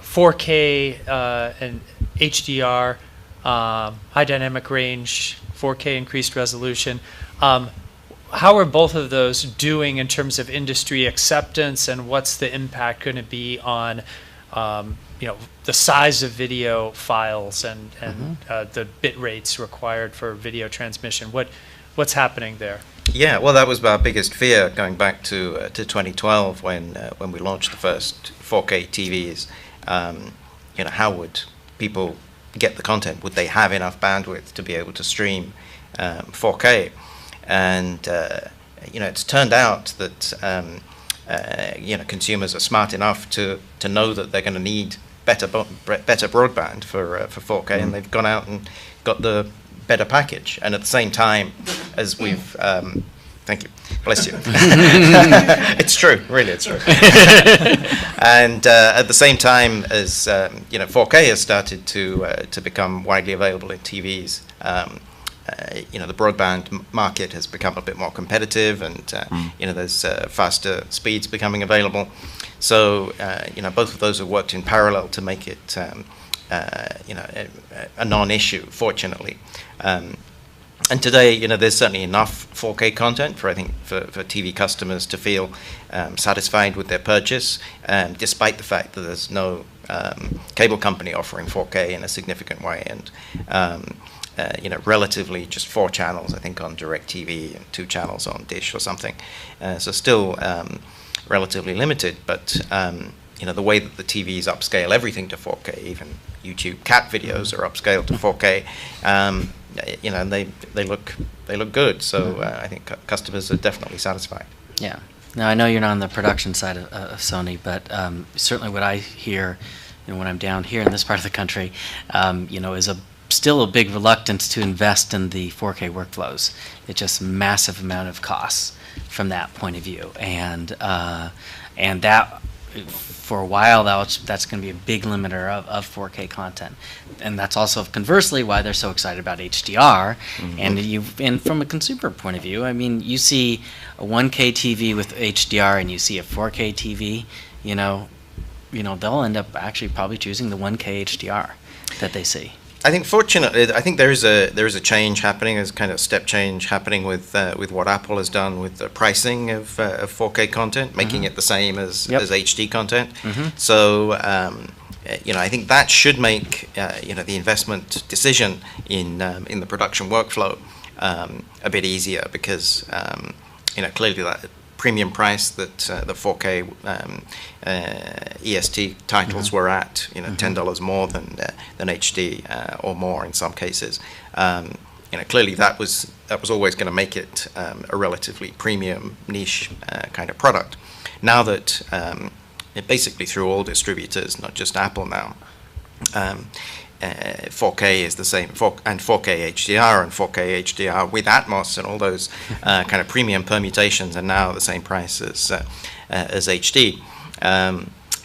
4K and HDR, high dynamic range, 4K increased resolution, how are both of those doing in terms of industry acceptance, and what's the impact going to be on the size of video files and the bit rates required for video transmission? What's happening there? Yeah, well, that was our biggest fear going back to 2012 when we launched the first 4K TVs. How would people get the content? Would they have enough bandwidth to be able to stream 4K? And it's turned out that consumers are smart enough to know that they're going to need better broadband for 4K, and they've gone out and got the better package. And at the same time, as we've thank you, bless you. It's true, really, it's true. And at the same time as 4K has started to become widely available in TVs, the broadband market has become a bit more competitive, and there's faster speeds becoming available. So both of those have worked in parallel to make it a non-issue, fortunately. And today, there's certainly enough 4K content for TV customers to feel satisfied with their purchase, despite the fact that there's no cable company offering 4K in a significant way, and relatively just 4 channels, I think, on DirecTV and 2 channels on Dish or something. So still relatively limited, but the way that the TVs upscale everything to 4K, even YouTube cat videos are upscaled to 4K. And they look good. So I think customers are definitely satisfied. Yeah. Now, I know you're not on the production side of Sony, but certainly what I hear, when I'm down here in this part of the country, is still a big reluctance to invest in the 4K workflows. It's just massive amount of costs from that point of view, and that for a while that's going to be a big limiter of 4K content, and that's also conversely why they're so excited about HDR. And from a consumer point of view, I mean, you see a 1K TV with HDR and you see a 4K TV, they'll end up actually probably choosing the 1K HDR that they see. I think, fortunately, there is a change happening. There's a kind of step change happening with what Apple has done with the pricing of 4K content, making it the same as HD content. So, I think that should make the investment decision in the production workflow a bit easier, because clearly that premium price that the 4K EST titles were at, $10 more than HD or more in some cases. Clearly that was always going to make it a relatively premium niche kind of product. Now that basically through all distributors, not just Apple now, 4K is the same, and 4K HDR and 4K HDR with Atmos and all those kind of premium permutations are now the same price as HD.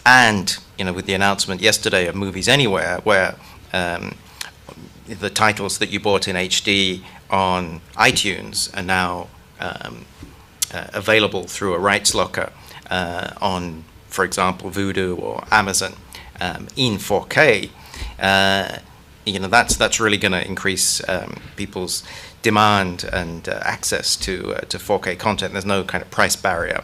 And with the announcement yesterday of Movies Anywhere, where the titles that you bought in HD on iTunes are now available through a rights locker on, for example, Vudu or Amazon in 4K. That's really going to increase people's demand and access to 4K content. There's no kind of price barrier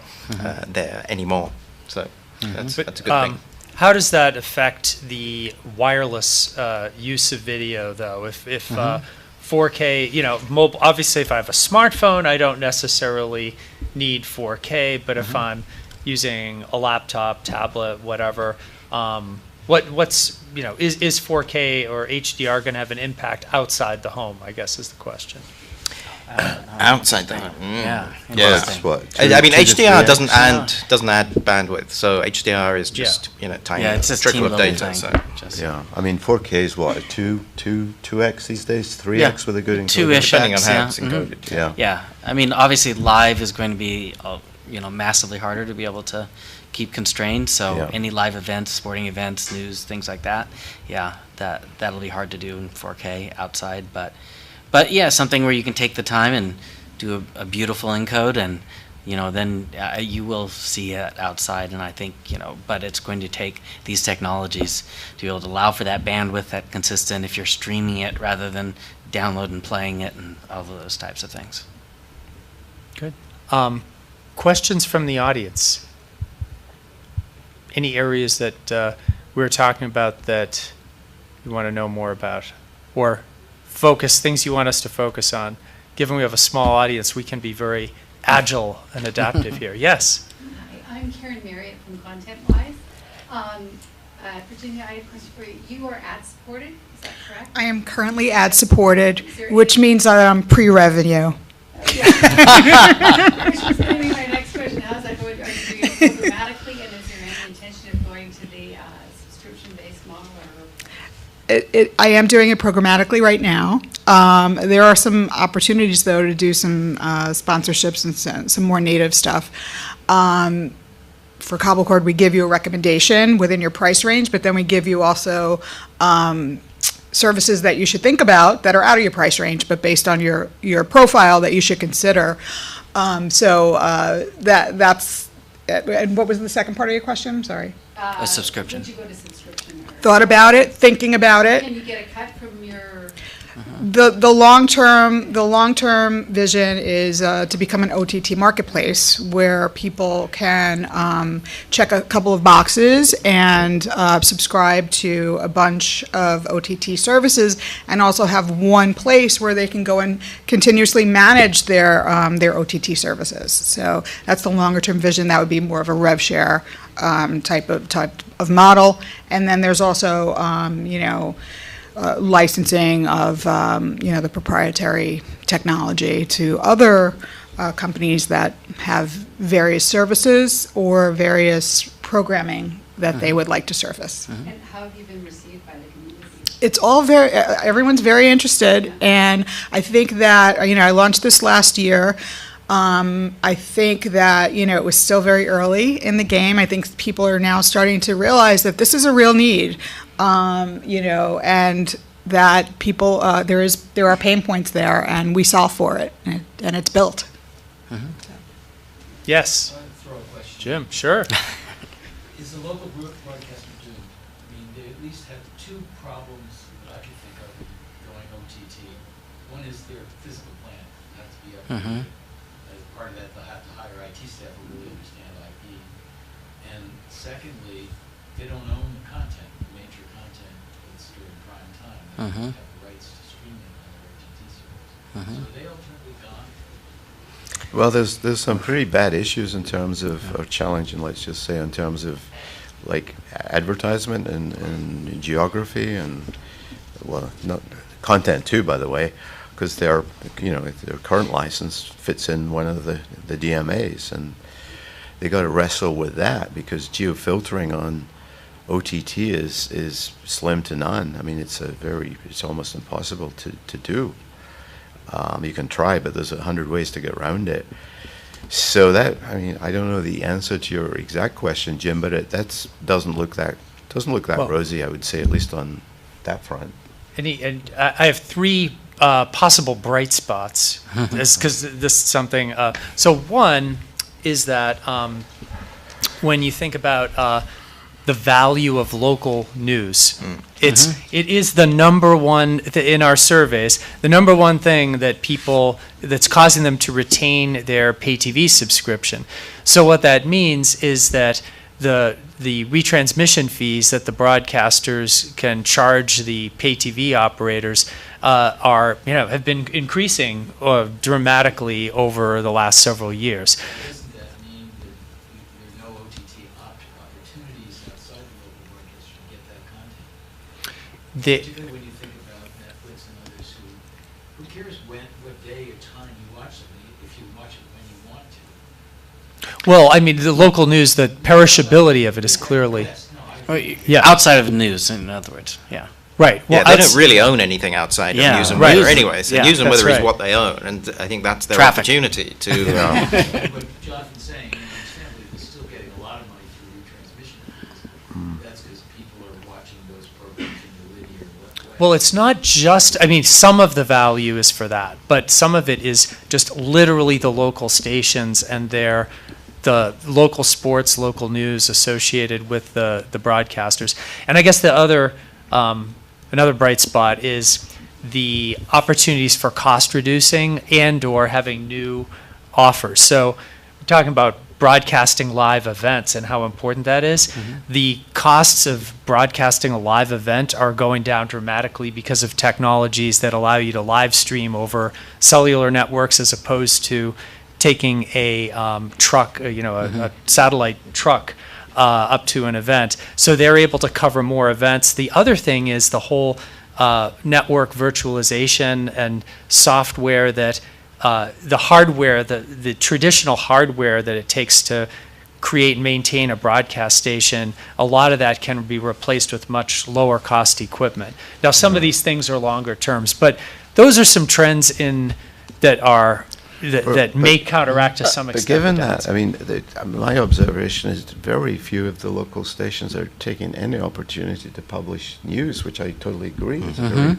there anymore. So that's a good thing. How does that affect the wireless use of video, though? If 4K, mobile, obviously if I have a smartphone, I don't necessarily need 4K, but if I'm using a laptop, tablet, whatever, is 4K or HDR going to have an impact outside the home, I guess is the question. Outside that. Yeah. Yeah. That's what, I mean, 2 to HDR 3x? doesn't add bandwidth, so HDR is just tiny Yeah, it's just trickle of teeny data. little So. Just Yeah, I mean, 4K is what, a 2x these days? 3x with a good encoding? Two-ish. Depending on how Yeah. it's encoded. Yeah. Yeah, I mean, obviously, live is going to be, massively harder to be able to keep constrained. So Yeah. any live events, sporting events, news, things like that, that'll be hard to do in 4K outside. But yeah, something where you can take the time and do a beautiful encode, and then you will see it outside. And I think but it's going to take these technologies to be able to allow for that bandwidth, that consistent. If you're streaming it rather than downloading and playing it, and all of those types of things. Good. Questions from the audience? Any areas that we were talking about that you want to know more about? Or things you want us to focus on? Given we have a small audience, we can be very agile and adaptive here. Yes? Hi, I'm Karen Marriott from ContentWise. Virginia, I have a question for you. You are ad supported, is that correct? I am currently ad supported, Is there which means that I'm pre-revenue. Which was going to be my next question. How is that going? Are you doing it programmatically, and is there any intention of going to the subscription-based model? Or? I am doing it programmatically right now. There are some opportunities, though, to do some sponsorships and some more native stuff. For Cobble Cord, we give you a recommendation within your price range, but then we give you also services that you should think about that are out of your price range, but based on your profile that you should consider. That's. And what was the second part of your question? I'm sorry. A subscription. Would you go to subscription? Or Thought about it, thinking about it. can you get a cut from your? The long-term vision is to become an OTT marketplace where people can check a couple of boxes and subscribe to a bunch of OTT services, and also have one place where they can go and continuously manage their OTT services. So that's the longer-term vision. That would be more of a rev share type of model. And then there's also licensing of the proprietary technology to other companies that have various services or various programming that they would like to surface. And how have you been received by the community? It's all everyone's very interested, and I think that I launched this last year. I think that it was still very early in the game. I think people are now starting to realize that this is a real need. And that people, there are pain points there, and we solve for it, and it's built. Yes? Throw a question. Jim, sure. Is the local broadcaster doomed? I mean, they at least have two problems that I can think of going OTT. One is their physical plant has to be updated. As part of that, they'll have to hire IT staff who really understand IP. And secondly, they don't own the content, the major content that's during prime time. They don't have the rights to stream it on their OTT service. So are they ultimately gone? Well, there's some pretty bad issues in terms of, or challenging, let's just say, in terms of like advertisement and geography and, well, not content too, by the way, because their current license fits in one of the DMAs, and they got to wrestle with that because geofiltering on OTT is slim to none. I mean, it's almost impossible to do. You can try, but there's 100 ways to get around it. So I don't know the answer to your exact question, Jim, but that doesn't look that Well- rosy, I would say, at least on that front. And I have three possible bright spots, because this is something. So one is that when you think about the value of local news, it is the number one in our surveys. The number one thing that's causing them to retain their pay TV subscription. So what that means is that the retransmission fees that the broadcasters can charge the pay TV operators, have been increasing dramatically over the last several years. Doesn't that mean that there are no OTT opportunities outside the local broadcaster to get that content? Particularly when you think about Netflix and others who cares what day or time you watch something, if you watch it when you want to. Well, I mean, the local news, the perishability of it is clearly, Yes, no, I yeah, Outside of news, in other words, yeah. right. Well, Yeah, they that's- don't really own anything outside Yeah, of news and right. weather anyway. So Yeah, news and that's weather is right. what they own, and I think that's their Traffic. opportunity to. What Jonathan's saying, and understandably, they're still getting a lot of money through retransmission. That's because people are watching those programs in the linear way. Well, it's not just, I mean, some of the value is for that, but some of it is just literally the local stations and the local sports, local news associated with the broadcasters. And I guess the other, another bright spot is the opportunities for cost reducing and/or having new offers. So we're talking about broadcasting live events and how important that is. The costs of broadcasting a live event are going down dramatically because of technologies that allow you to live stream over cellular networks as opposed to taking a truck, a satellite truck up to an event. So they're able to cover more events. The other thing is the whole network virtualization and software that the hardware, the traditional hardware that it takes to create and maintain a broadcast station, a lot of that can be replaced with much lower cost equipment. Now, some of these things are longer terms, but those are some trends that may counteract to some But extent. given the that, downside. I mean, my observation is very few of the local stations are taking any opportunity to publish news, which I totally agree is very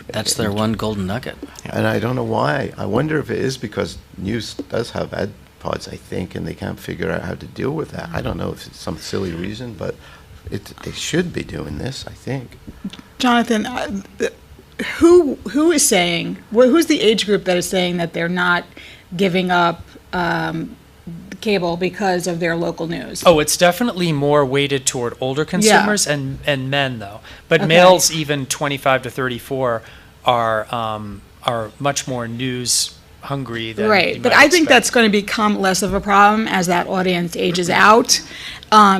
That's their one golden nugget. And I don't know why. I wonder if it is because news does have ad pods, I think, and they can't figure out how to deal with that. I don't know if it's some silly reason, but they should be doing this, I think. Jonathan, who is saying, who's the age group that is saying that they're not giving up cable because of their local news? Oh, it's definitely more weighted toward older consumers and men, though. But Okay. males, even 25 to 34, are much more news hungry than you Right, but might I think expect. that's going to become less of a problem as that audience ages out,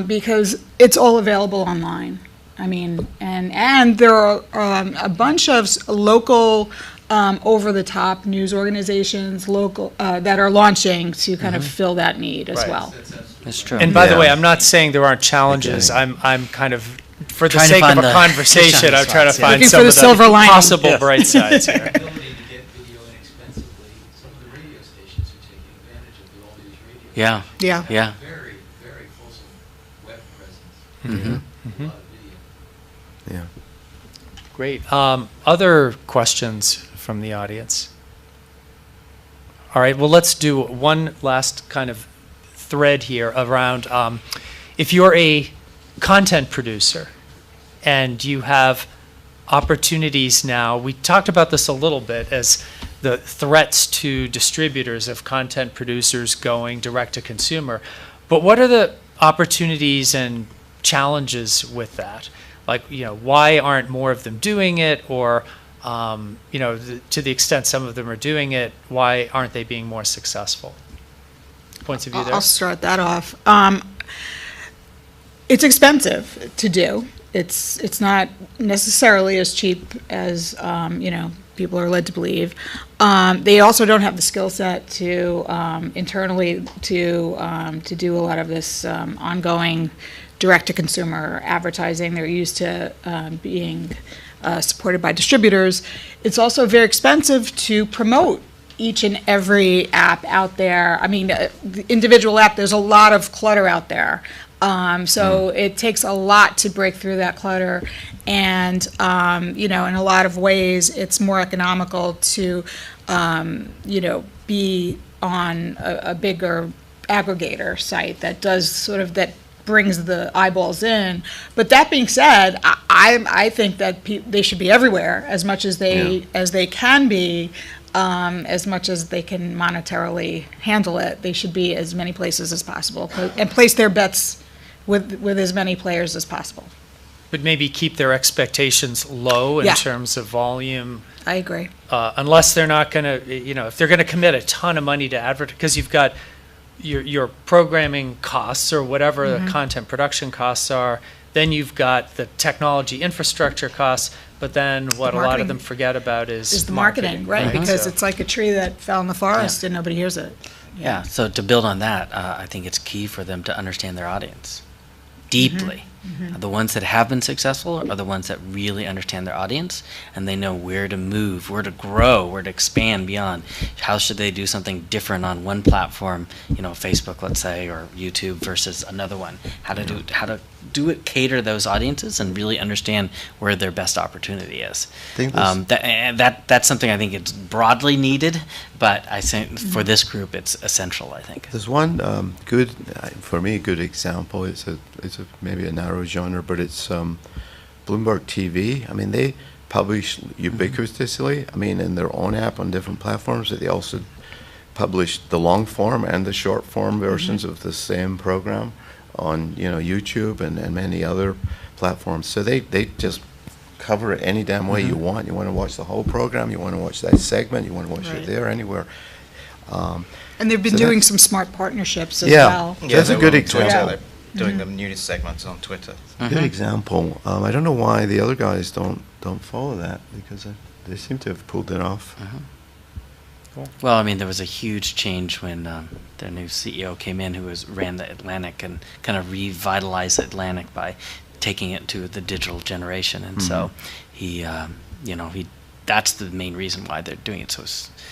because it's all available online. I mean, and there are a bunch of local over-the-top news organizations that are launching to kind of fill that need as Right. well. That's true. And by the Yeah. way, I'm not saying there aren't challenges. Okay. I'm kind of, for the Trying to sake of find a the conversation, shiny I'm trying to spots, yeah. find Looking some for the of silver lining. possible Yes. bright sides The here. ability to get video inexpensively, some of the radio stations are taking advantage of all these radio. Yeah, Yeah. yeah. Very, very fulsome web presence. Mhm. A lot of video. Yeah. Great. Other questions from the audience? All right, well, let's do one last kind of thread here around if you're a content producer and you have opportunities now, we talked about this a little bit as the threats to distributors of content producers going direct to consumer, but what are the opportunities and challenges with that? Like, why aren't more of them doing it? Or, to the extent some of them are doing it, why aren't they being more successful? Points of view there? I'll start that off. It's expensive to do. It's not necessarily as cheap as people are led to believe. They also don't have the skill set to internally to do a lot of this ongoing direct-to-consumer advertising. They're used to being supported by distributors. It's also very expensive to promote each and every app out there. I mean, the individual app, there's a lot of clutter out there. So it takes a lot to break through that clutter. And, in a lot of ways, it's more economical to, be on a bigger aggregator site that does that brings the eyeballs in. But that being said, I think that they should be everywhere as much as they can be. As much as they can monetarily handle it, they should be as many places as possible and place their bets with as many players as possible. but maybe keep their expectations low in Yeah. terms of volume. I agree. Unless they're not going to, if they're going to commit a ton of money to advertise, because you've got your programming costs or whatever Mm-hmm. the content production costs are, then you've got the technology infrastructure costs, but then what a lot of marketing them forget about Is the marketing, right? Because So- it's like a tree that fell in the forest and nobody hears it. Yeah, so to build on that, I think it's key for them to understand their audience deeply. The ones that have been successful are the ones that really understand their audience, and they know where to move, where to grow, where to expand beyond. How should they do something different on one platform, Facebook, let's say, or YouTube versus another one? How to do it, cater those audiences, and really understand where their best opportunity is. I think this- That's something I think it's broadly needed, but I think for this group, it's essential, I think. There's one for me, good example. It's maybe a narrow genre, but it's Bloomberg TV. I mean, they publish ubiquitously. I mean, in their own app on different platforms. They also publish the long form and the short form versions of the same program on YouTube and many other platforms. So they just cover it any damn way you want. You want to watch the whole program. You want to watch that segment. You want to watch Right. it there, anywhere. And they've been So doing that's- some smart partnerships as Yeah. well. That's a they good were on Twitter. example. They're doing the news segments on Twitter. Good example. I don't know why the other guys don't follow that, because they seem to have pulled it off. Well, I mean, there was a huge change when their new CEO came in, who ran the Atlantic and kind of revitalized Atlantic by taking it to the digital generation. And so he, that's the main reason why they're doing it so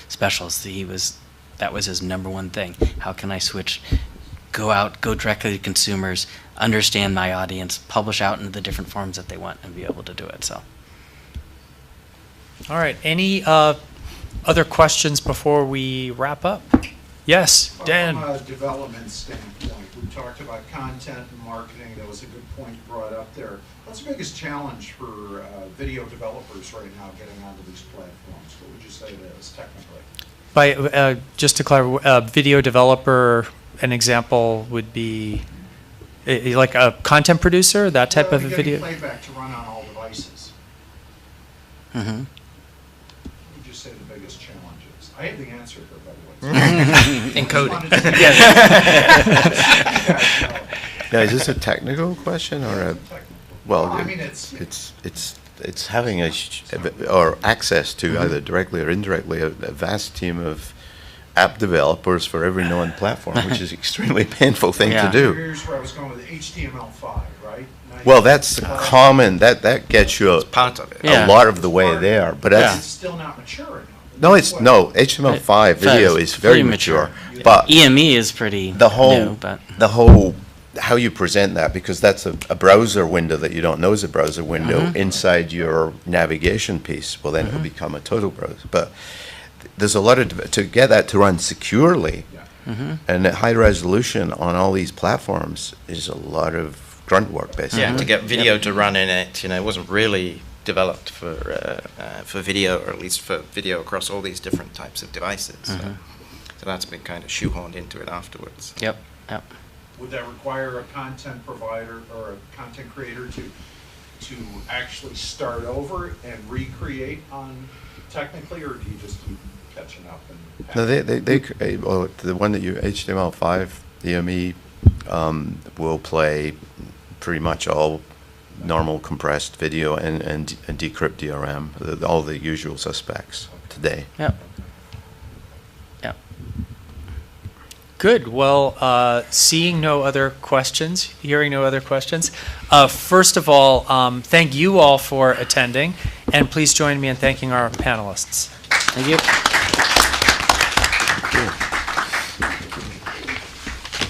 special. Is that was his number one thing. How can I switch? Go directly to consumers, understand my audience, publish out into the different forms that they want, and be able to do it. So. All right, any other questions before we wrap up? Yes, Dan? From a development standpoint, we talked about content and marketing. That was a good point brought up there. What's the biggest challenge for video developers right now getting onto these platforms? What would you say that is technically? By just to clarify, video developer, an example would be like a content producer, that type of a video. Getting playback to run on all devices. Mm-hmm. What would you say the biggest challenge is? I have the answer here, by the way. Encoding. Now, is this a technical question or a? Well, I mean, it's it's having or access to either directly or indirectly a vast team of app developers for every known platform, which is extremely painful thing Yeah. to do. Here's where I was going with HTML5, right? Well, that's common. That gets you a Part of it. Yeah. lot of the way there, but It's that's still not mature enough. no, it's no HTML5 video is very pretty mature, mature. but EME is pretty the whole new, but the whole how you present that, because that's a browser window that you don't know is a browser window inside your navigation piece. Well, then it'll become a total browser. But there's a lot of to get that to run securely and at high resolution on all these platforms is a lot of grunt work, basically. Yeah, to get video to run in it, it wasn't really developed for video, or at least for video across all these different types of devices. So that's been kind of shoehorned into it afterwards. Yep. Would that require a content provider or a content creator to actually start over and recreate on technically, or do you just keep catching up? No, well, the one that you HTML5 EME will play pretty much all normal compressed video and decrypt DRM, all the usual suspects today. Yep. Good. Well, seeing no other questions, hearing no other questions, first of all, thank you all for attending, and please join me in thanking our panelists. Thank you.